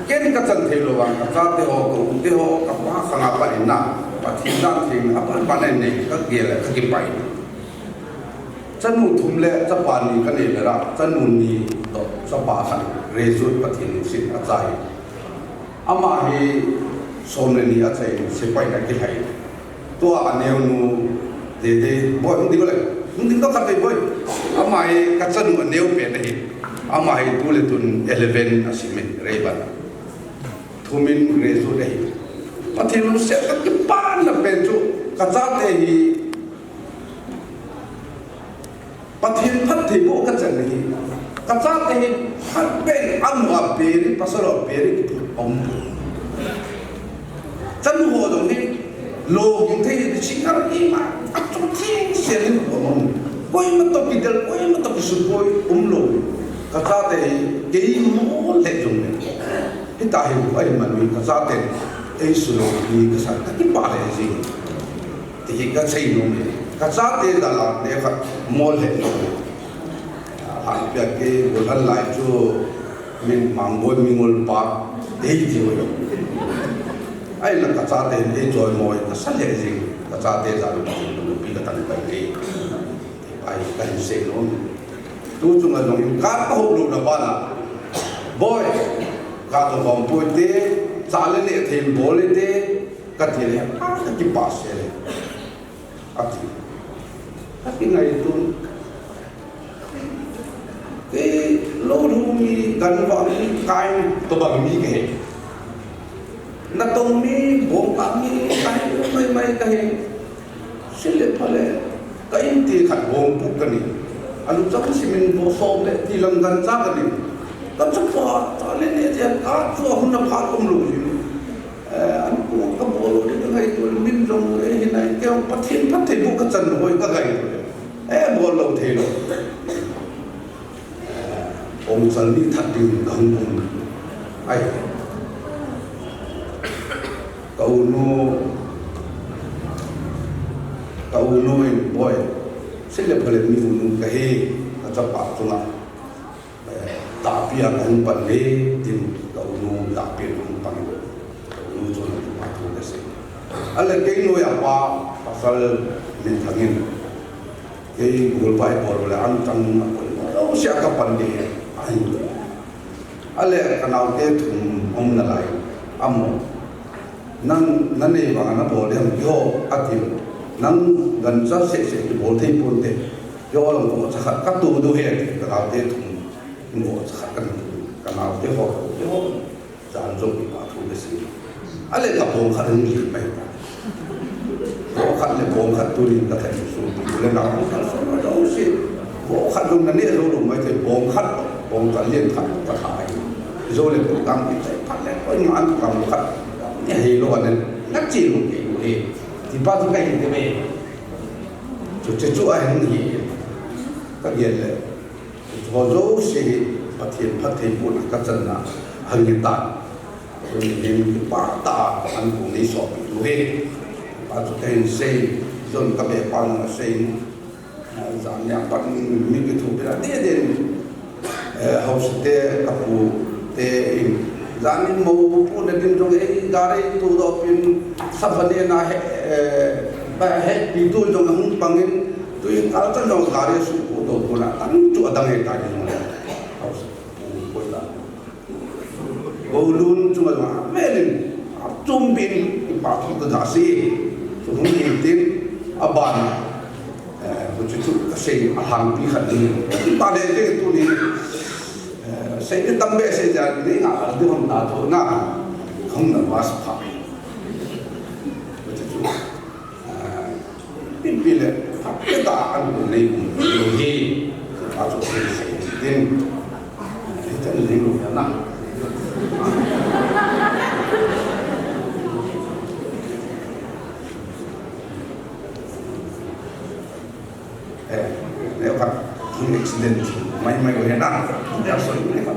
cái chân thì lo bằng cái thế họ cũng thế họ các bác sang apa ini na và thiên đàn thiên apa này các kia là các cái bài chân nụ thum lệ chấp bàn này cái này là chân nụ ni đó chấp bàn hành result và thiên sinh ở trái ama hi som ne ni a chai se pai na ki hai to aneu nu de boy ung ding le ung ding to khat boy amai ka chan nu aneu pe na hi amai tu le tun 11 asimen reiban thumin rezu dei pathin lu se ka ki pan na pe chu ka cha te hi pathin phat thei bo ka chan ni ka cha te hi phat ben amwa pe ri pasaro pe ri ki om chân hồ đồng đi lô những thế thì chỉ có đi mà áp trong thiên sẽ lên của mình quay mất tập kỳ del quay mất tập kỳ sụp quay lô cả gia thì cái mỏ lệ dùng này hiện tại hiện vậy mà mình cả gia thì ấy sụp đi cái sản cái bà này gì thì cái xây luôn này cả gia thì là để phải mỏ lệ dùng hàng việc cái bộ thân lại cho mình mang bôi mình ngồi bà đấy thì rồi ai là cả cha tên để rồi ngồi cả sát lệ gì cả cha tên ra được bị cái thằng cái gì ai cái gì luôn tu chung là dùng cá hộp luôn là bao nào boy cá tôm bông bôi tê cha lên để thêm bò lên tê cái gì này cái pass này cái ngày tu cái lô thu mi gần vợ mi cay tôi bằng mi cái na tông mi bông cá mi cái mấy cái xin lỗi phải cái gì khát bông bút cái này anh chắc là mình vô sâu đấy thì làm gần chắc cái này tất cả cho nên là chỉ cá chua không nạp hạt không lùi anh cũng có bộ rồi cái ngày tôi mình trong cái hiện nay kêu phát thiên bộ cái chân rồi cái ngày bộ lâu thế rồi ông dân đi thật đi không cùng ai cầu nuôi boy sẽ là phải mình dùng cái cho bảo cho lại đặc biệt là những vấn đề tìm cầu nuôi đặc biệt những vấn đề cầu nuôi cho những bảo thủ cái gì anh là cái nuôi à ba pasal mình thằng em cái người phải bỏ rồi là anh trong đâu sẽ có vấn đề anh là cái nào cái thùng ông là lại âm năng này và nó bỏ đi làm gì họ năng gần sát sẽ bỏ thêm bốn thế do là một các tù đồ hệ cái nào thế thùng một cái nào thế họ dàn dụng bảo thủ cái gì anh là gặp bom khát hơn gì vậy bom khát là bom khát tôi đi cái thành số lên nào cũng khát số nó đâu xí bom khát dùng là nét rồi đúng mấy thì bom khát liên khát cả hai rồi là cũng tăng cái khát lên có những anh cầm khát nhà hi luôn nên ngắt chỉ một cái thì bao nhiêu cái gì thế này chú anh gì các hiện là họ dấu sẽ phát hiện một các dân là hàng hiện tại rồi những ba ta anh cũng đi sọt đủ hết bao nhiêu cái xây rồi các bé con xây giảm nhà bắt mình cái thủ là thế đến hậu sự các cụ thế giảm màu phụ nữ đến trong cái gari tu đó pin sắp vấn đề na hết đi tu trong không bằng cái tôi kalau chân trong gari su đó cũng là tăng chỗ tăng hết tại trong này hậu sự là vô luôn chúng mà mấy lần trung bình bảo thủ cái Ahsi chúng mình tin aban một chút xây hàng bị khẩn đi ba đây cái tu đi xây cái tâm bệ xây ra cái ngã ở đây không đào thổ na không là quá sắp một chút pin pin là cái ta ăn của này nhiều gì bao nhiêu cái xây đến cái chân linh lục là nặng nếu các accident may có hiện nào ya so ini kan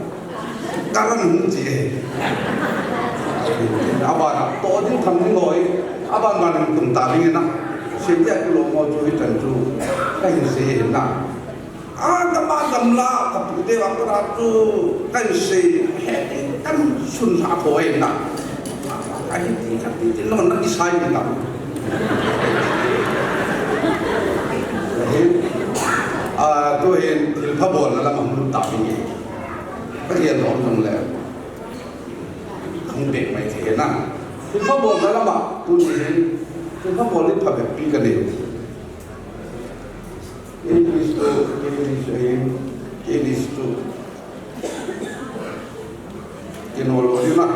karan ji aban to din tham ni ngồi aban ban tum ta ni na sinh ra cái lỗ ngồi chui trần tru cái gì na các bạn cầm la các bạn để vào cái tru cái gì hết cái xuân sa thôi na cái gì nó đi sai đi nào tôi hiện thì pháp buồn là làm một tạo hình các hiện đó trong là không để mày thế nào thì pháp buồn là làm bảo tôi nhìn thì pháp buồn lên phải bị cái điều cái nó lo đi nào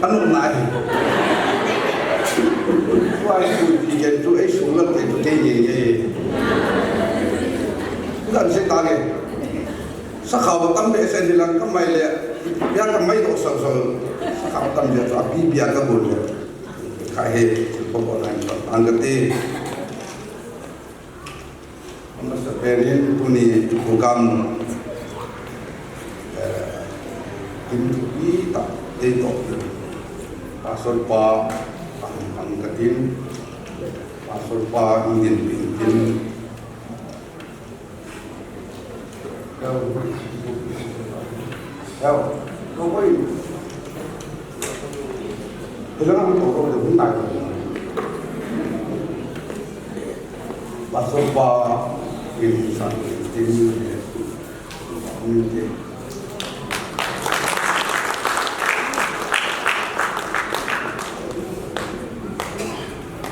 anh này quay thì cái chú ấy xuống lớp thì tôi gì gần sẽ ta nghe sắc khẩu và tâm địa sẽ đi làm các mày lệ biết các mấy độ sầu sầu sắc khẩu tâm địa cho bị bịa các buồn khai hệ không có thành ăn cái tê ini puni program ini tak itu pasal pa angkatin pasal pa ingin pingin kau koi ilang ang toko de bunay pasal pa insan ini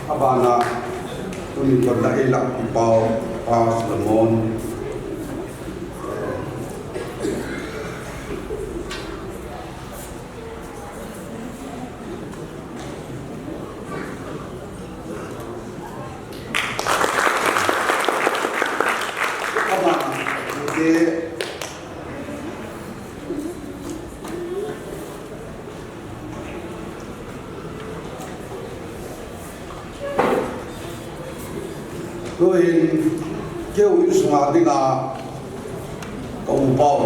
abana tuni pada elak ipau pas lemon tôi kêu những số ngã đi là cầu bao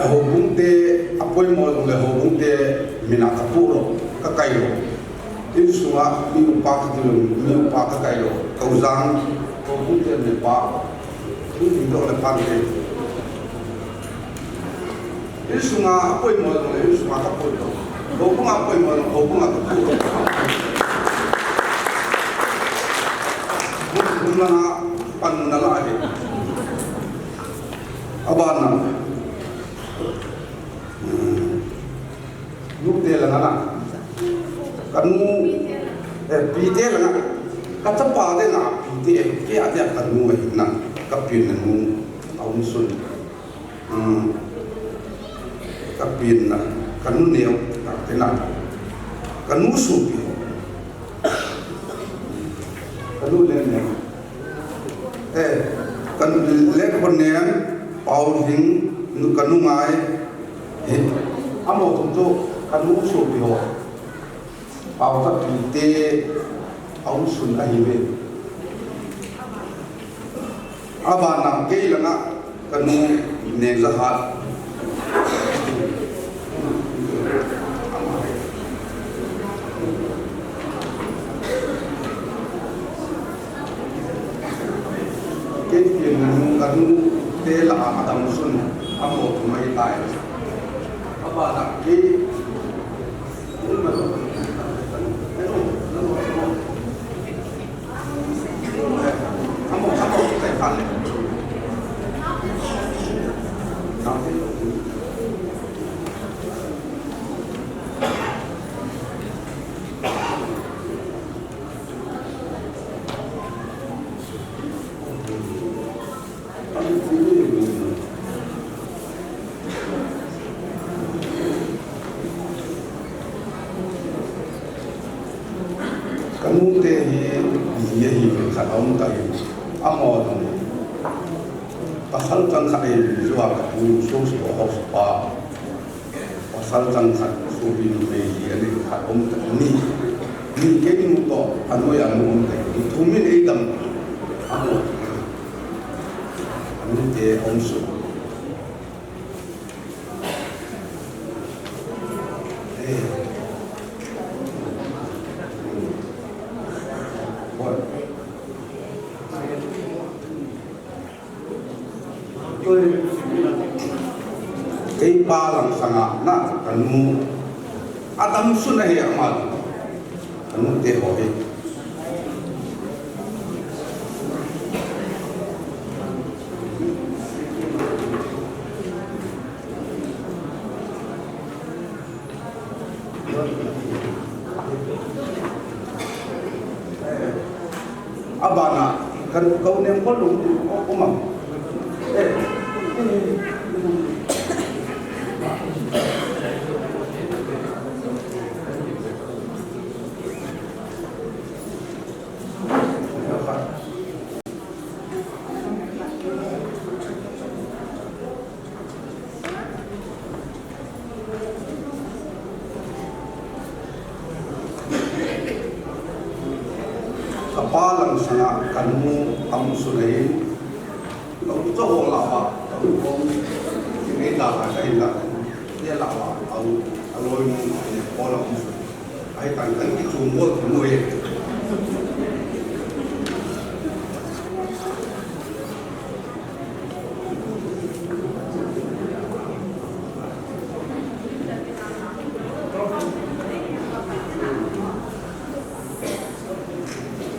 hồ bún tê áp quay mồi là hồ bún tê mình ăn tháp rồi các cây rồi những số ngã nhiều ba cái đường nhiều ba cái cây rồi cầu giang hồ bún tê nhiều ba những gì đó là pan tê những số ngã áp quay mồi là những số ngã tháp rồi hồ bún áp quay mồi là hồ bún áp tháp rồi Mula panalahi abana nukte lana kanu pite lana katapa de na pite ke aja kanu na kapin nu aunsun kapin na kanu neo tena kanu supi kanu lene kan lek ponian pau hing nu kanu ngai amo tu kanu so bio pau ta pite au sun ai me abana ke langa kanu ne zahat kanu tela adam sun amo mai tai apa nak ki amo tai kan kamu teh dia hidup kalau tak amor pasal tangkat ini suara kamu sus bohong pa pasal tangkat subi ini ini kamu tak ni kini muto anu yang muto itu min idam amor kamu teh onsu kay palang sanga na kanu adam sunai amal kanu te hoye abana kan kau nem kolung umam kapalang sana kanu ang sulayin cho hồ lão à ông cái là cái là cái lão à ông lôi có là ai tặng cái chùm mua cái mùi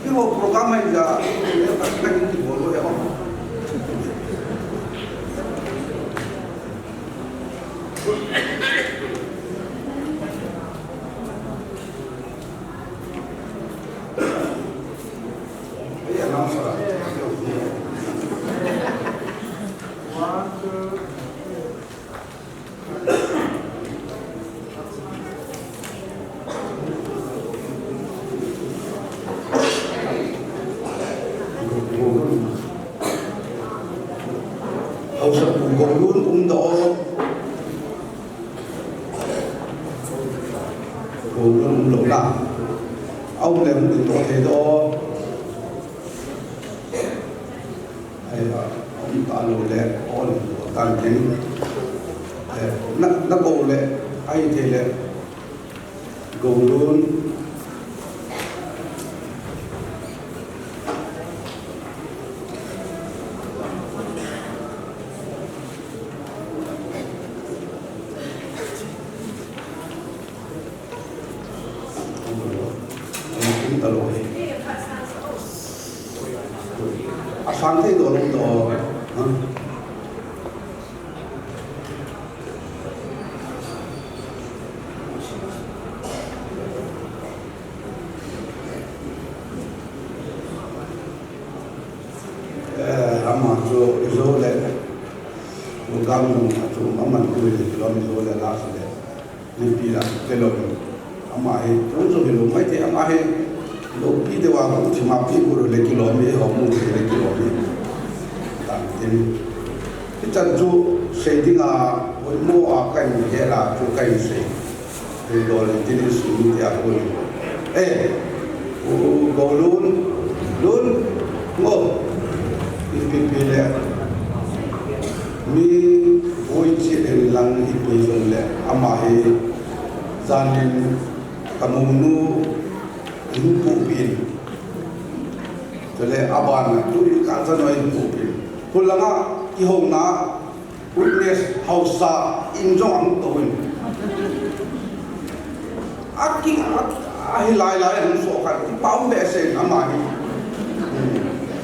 cái bộ program này giờ cái gì bộ rồi không ông sập cùng luôn cũng đó cùng lỗ nào ông này cũng đừng có thế đó hay là ông ta lỗ lẹ ông tan tiếng nó cầu lẹ ai thế lẹ cùng luôn sáng thế đồ luôn đồ ama zo le program nung atu aman ku le kilom zo le la se le pi la ke lo ama he zo lo mai te ama he lo pi de wa ku ti ma pi ku le kilom e ho mu le kilom e ta tin ti chan ju se ding a wo mo a kai ni he la chu kai se le do le ti ni su ni ya ku go lun ngo Pipile mi boichi lang ipilong le amahe zanin kamunu impupin jale aban tu kansa no impupin kulanga ihongna witness hausa injong toin aki ahilai lai ang so kan pau be sen amahe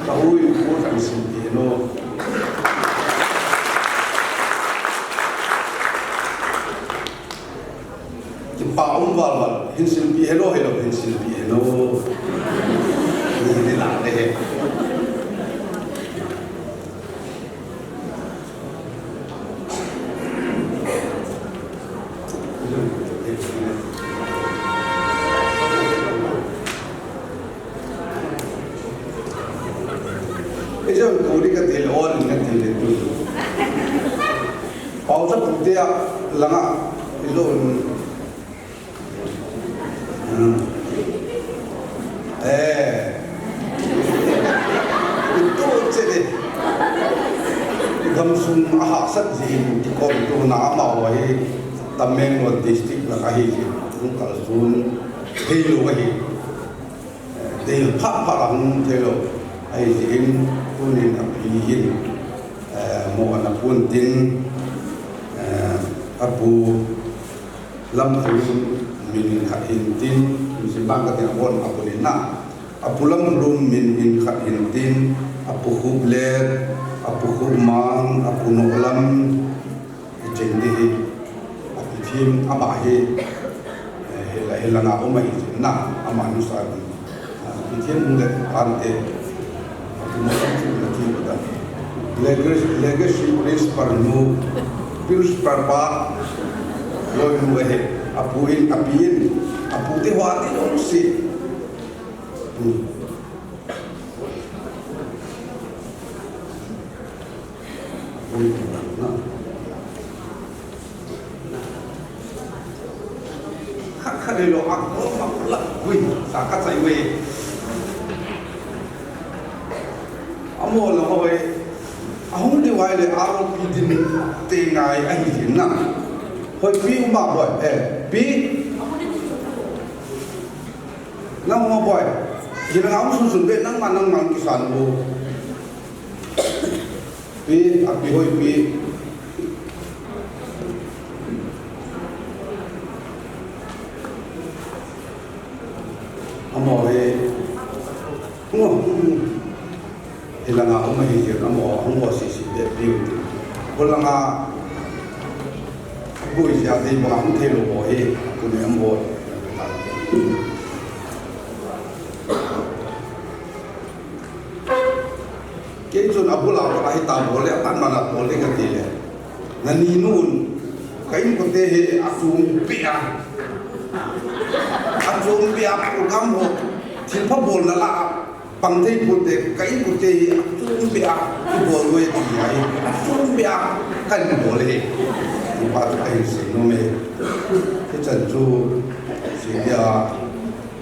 tahui ko kan sin no ki paum wal hin sin pi hello hin sin pi hello ni la de he Ejam kuri ka til on ka til tu. Pausa putia langa ilon. Itu cede. Gamsum aha sat jin ko tu na ma wa hi Tameng wa district la kahi kun kalsun helo wa hi. Del pa pa lang helo ai jin kunin apihin mo na puntin apu lam thulun min khahintin simbang ka tinapon apu na apu lam rum min khahintin apu hubler apu humang apu nolam jendi apu tim abahe hela na umai na amanu sa Itian mulai ante legacy please parnu virus parpa loy muhe apuin apien apute wati onsi khare lo akko makla wi sakat sai we amo lo hoy ahung di wai le aro pi din te ngai ai hin na hoi pi ma boy pi nang ma boy ina ngam sun sun be nang man ki san bu pi api hoi pi amo he ila nga uma hi je amo si de pi ko la nga bu ya de ba ang the lo bo he ko ne amo ke jun abula ba hi ta bo le tan ma la bo le ka ti le na ni nun kai ko te he asum pi a asum pi a ko gam ho thin pha bol na la bằng thế một để cái một cái chung bia cái bộ nuôi thì ấy chung bia cái bộ này thì ba cái sự nó mới cái chân chú sự dia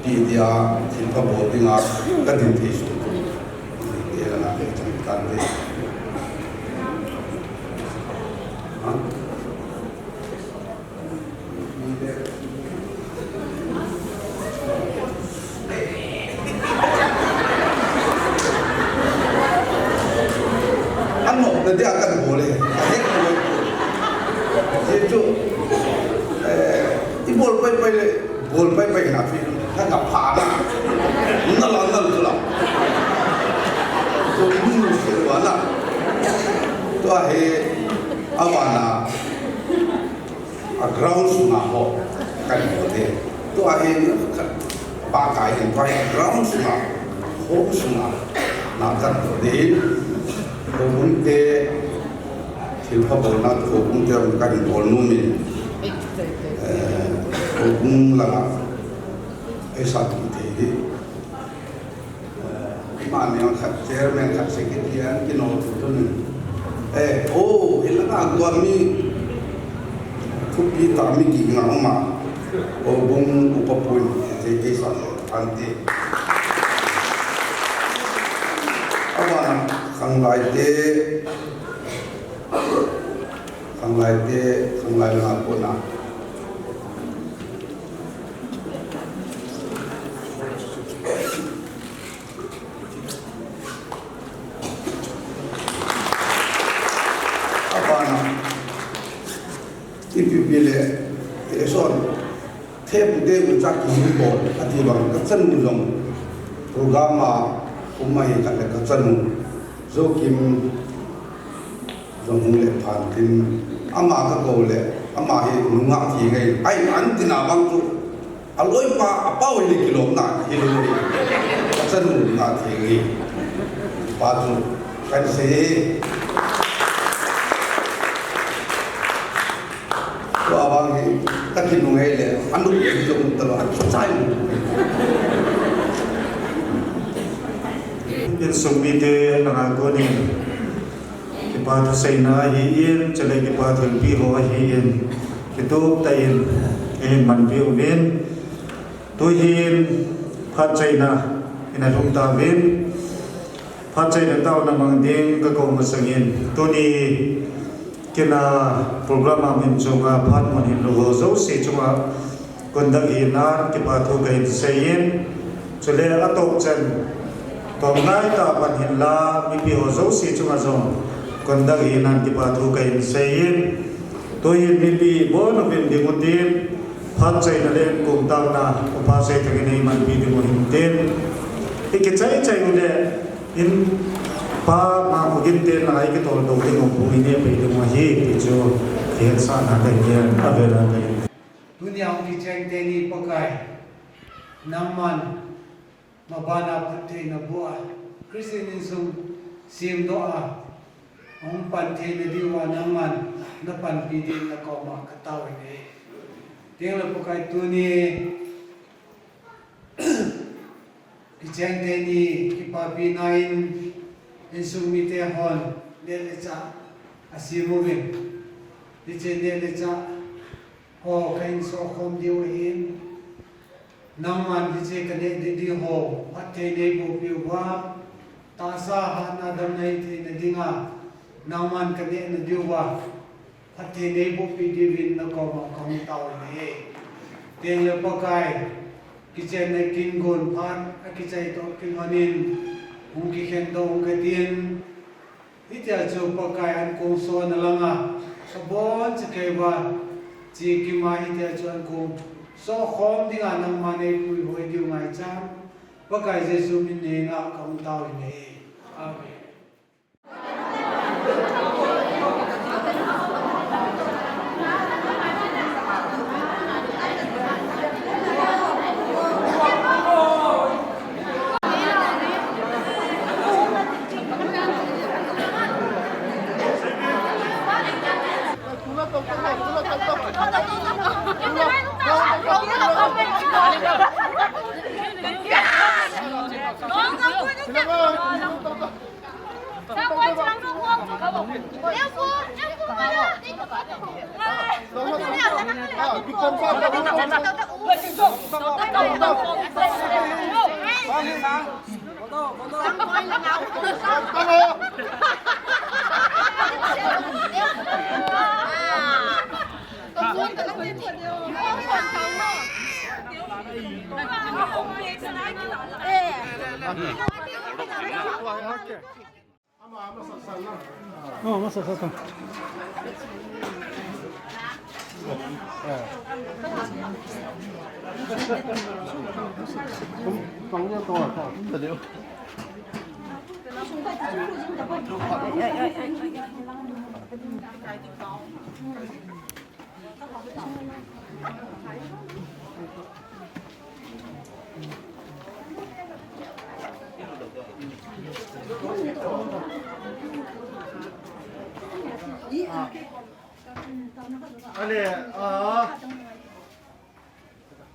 đi dia thì có bộ đi ngã cái điểm thì số thì là cái chân tan đấy dia akan boleh itu di bol pai na fi ta ka pha na nal tu la to ni se wala to he awana a ground suna ho kan boleh to he ba kai hen pai ground suna ho suna na kan boleh cũng thế thì họ bảo là cũng theo cảnh của nuôi mình cũng là cái sản phẩm thế mà mình khắc chế mình khắc chế cái gì cái nó tụi mình cái là cái quan mi thúc đi tám mi kỹ ngang mà cũng upapun thì cái sản phẩm thế khang lai na ko na apana ipi bile son thep de ucha ki bo ati bang ka chan mu long program ma umai ka le ka chan zo kim zong le phan tin ama ka ko le ama he nunga thi ngai ai an tina bang tu aloi pa apau le kilom na hi lo ni chan na thi ngai pa tu kan se to awang he ka kin ngai le anu jong talo an sai in sumite na ko ni ki pa tho sei na hi in chale ki pa thol pi ho hi in ki to ta in man bi ven to hin phat chai na ina thum ta ven phat chai na taw na mang ding ka ko ma sangin to ni kina program amin chunga phat man hin lo zo se chunga kondak hin na ki pa tho ga in sei in chale atok chan còn ngay ta ban hin la mi pi ho zo si chuma zo kon da hi nan ti pa thu ka in sein to hin mi pi bo no bin di mo tin phat chai na len kum ta na pa sai ta ni man pi di mo hin ten ti ke chai le in pa ma mo gin ten na ai ke tol do ti mo pu ni ne pe di mo hi ti jo khen sa na ka yen avela ka dunia ki chang te ni pakai naman mabana pate na bua Christian sum sim doa ong pan the na diwa naman na pan pidin na ko ma kataw ni ting la pakai tu ni kichang te ni ki pa pi nain in sum mi te hon le le cha asimovin di chen le cha ho kain so khom diu hin naman di che kane di ho patte ne bo piu wa ta sa ha na dam nei the na dinga naman kani na diwa pati nei bu pi divin na ko ma kong tau ni te ya pakai kichen na kin gon phan kichai to kin manin hu ki khen do ka tin ita chu pakai an ko so na langa sabon che ba chi ki ma ita chu an ko so khom dinga nang ma nei pui hoi diu ngai cham pakai jesu min ne nga kong tau ni amen.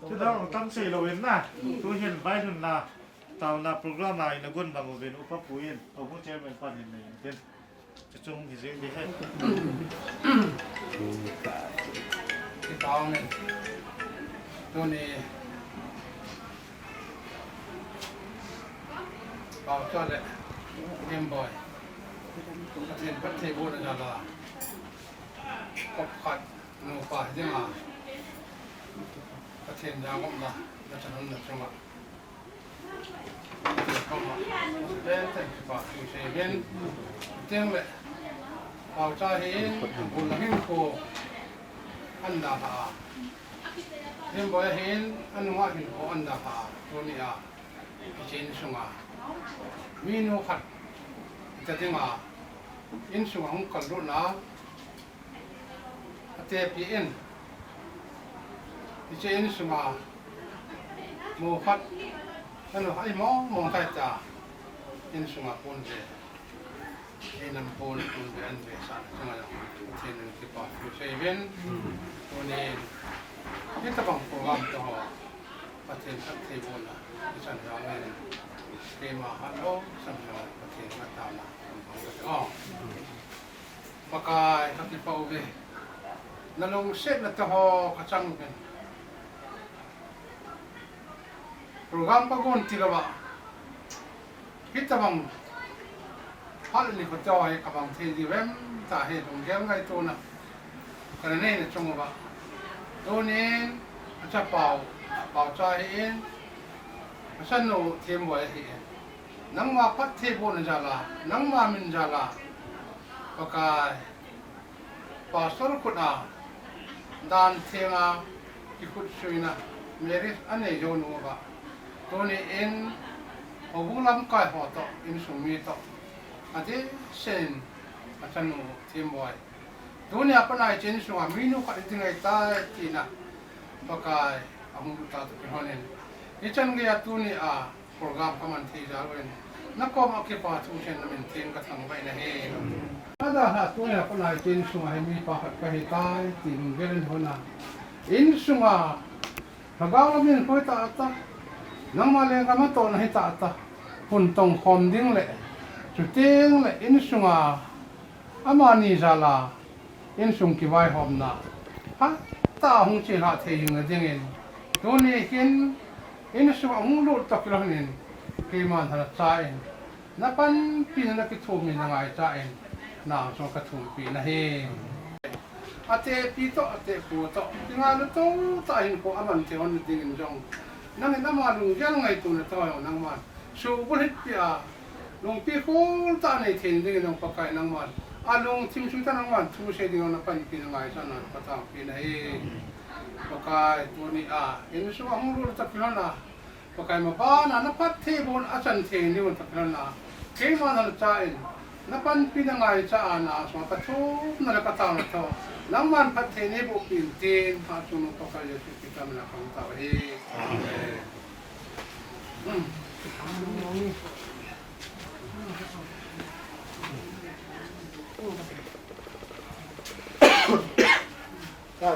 Touthang tam sei lo wen na tu hian vai hun na tau na program na ina gon bang wen upa puin obu chairman pan in nei ten chung hi zeng di hai cái tao này tôi này bảo cho lại Themboi tiền bắt thầy buôn là cọp khát nụ phải chứ mà bắt thầy ra cũng là cho nó được trong mặt không mà bên thầy bảo chủ sẽ bên tiếng vậy bảo cho hiến buôn là hiến cô ăn đà hà Themboi hiến ăn ngoại hiến cô ăn đà hà tôi này à trên sông à minu khat tatinga in sunga hong kalru na ate pi in iche in sunga mo khat ano hai mo tai ta in sunga pon je inam pon be an be sa sunga chen ki pa fu seven one kita bang program to paten sak te bona isan ra ngai tema halo sampai pakai mata lah, oh, pakai kaki pau be, nalong set na taho kacang ben, program pagon tilawa, kita bang hal ni kau tahu ay kabang tedi wem, tahe dong jam ngai tu na, kerana ni cuma ba, tu ni macam pau cahin, macam no Themboi hi. Nang ma pat thebo na jala nang ma min jala pakai pastor kuna dan thenga ikut suina meris ane jonu ba toni in obulam kai ho to in sumi to ade sen atanu Themboi toni apa na chen sunga minu ka tingai ta tina pakai amu ta to honen ichan ge atuni a program kaman thi jalwen nakom akipa tu chen min Thingkangphai na he ada ha tu ya pa na chen sunga he mi pa ka he tai tin gelen hona in sunga hagaw min ko ta ta nang ma le ka ma to na he ta ta hun tong khom ding le chu ting le in sunga amani jala in sung ki vai hom na ha ta hung che la the yung na ding in tu ni hin in sunga hung lu ta ki la nin Kiman hana chain, napan pinana ki thumi na ngai chain, น่าสงกระทุ่มปีนะเฮอาเตปีโตอาเตปูโตที่งานโตตาหินโคอามันเทวันดิ่งจงนั่งน้ำมันลุงยังไงตัวนั้นตัวนั่งมันสูบบุหรี่ปีอาลุงปีโคตาในเทนดิ่งจงปากไก่นั่งมันอาลุงทิมชุดนั่งมันทุ่มเสดิ่งนั่งปันปีนั่งไงฉันนั่งปะตามปีนะเฮปากไก่ตัวนี้เห็นสุวรรณรู้ตักพิลนะปากไก่มาบ้านนับพัดเทบนอาจารย์เทนนี่วันตักพิลนะเกี่ยมันนั่งใจนับพันปีนั่งไงจ้านะสมัยปัจจุบันนั่งกระต่ายนั่งตัวน้ำมันพัดเทนี่บุกปีนเทนหาชุนปากไก่จะสุดที่กำลังของตัวเฮ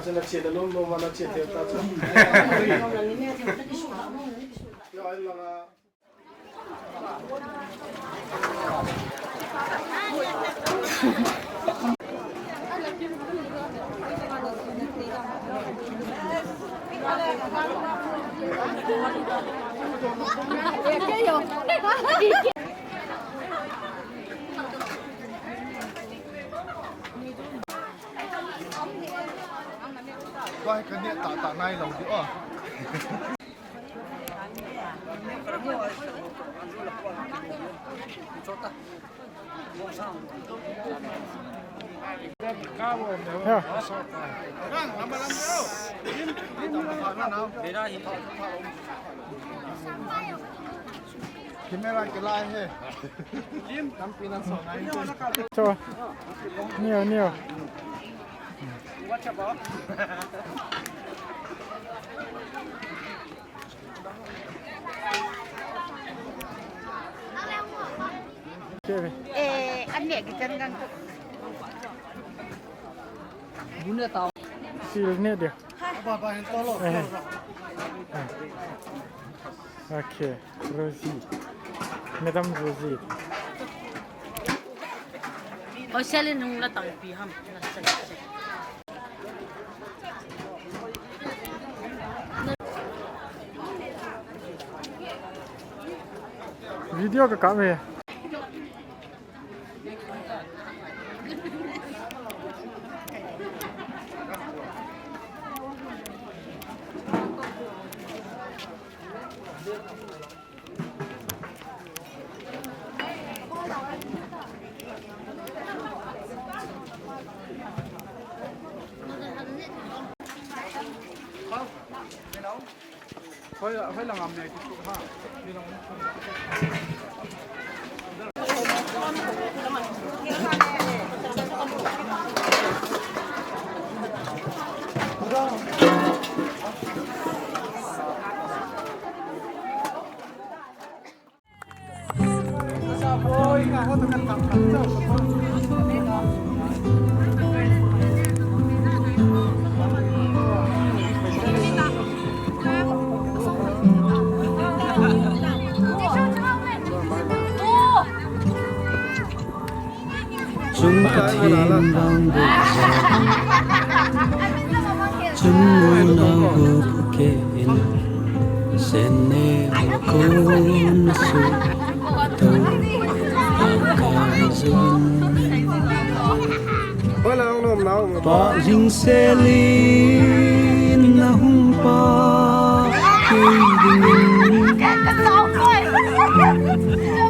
จะนักเชียร์ลุ้มมานักเชียร์เที่ยวตาจ้าก็ให้กันเนี่ยต่างในเราดิอ้อคิดไม่รักจะไล่เฮ้ยิ้มน้ำปีน้ำสองไงโชว์เนี่ยวัชบอanh nhẹ cái chân gan bún nè tàu xì nè được bà hiện to rồi ok Rosie Madame Rosie ở xe lên nung là tàu bì hầm video का काम है phải là ngầm này thì ha đi đâu chúng ta thêm vang bờ chúng muốn nào gồm kẹn sen nè con su tàu cả duyên ba dinh xe linh na hung pa cây đình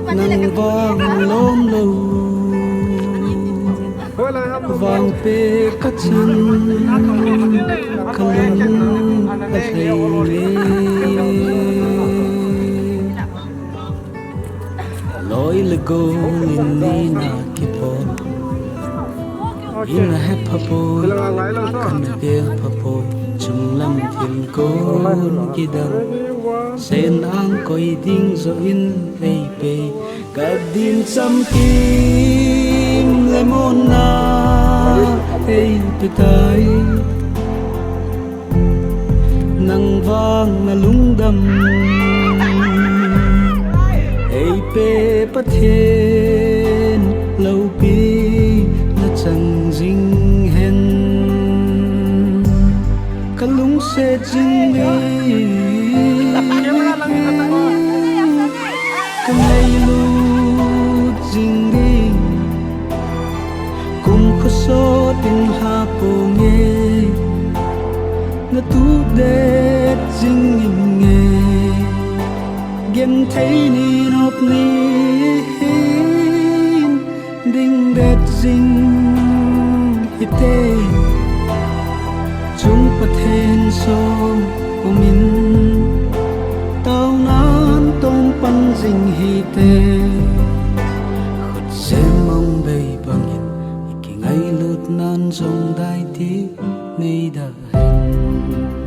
nang vang lom lâu vang pe cắt chân kalung asai lối lego in na kipo in a hapapo kan pe papo chung lam thiên con kidang sen ang koi ding zo in ei pe kadin sam kim lemon na ei petai nang vang na lungdam ei pe pathen lâu pi na chang jing hen kalung se jing ni kamay lu jing ni thấy ni nộp ni đinh đẹp dinh hiệp tê chúng bật hên sông của mình tao nán tông pan dinh hi tê khut xem mong bay bằng hiện ngày lụt nan trong đại tí nay đã hẹn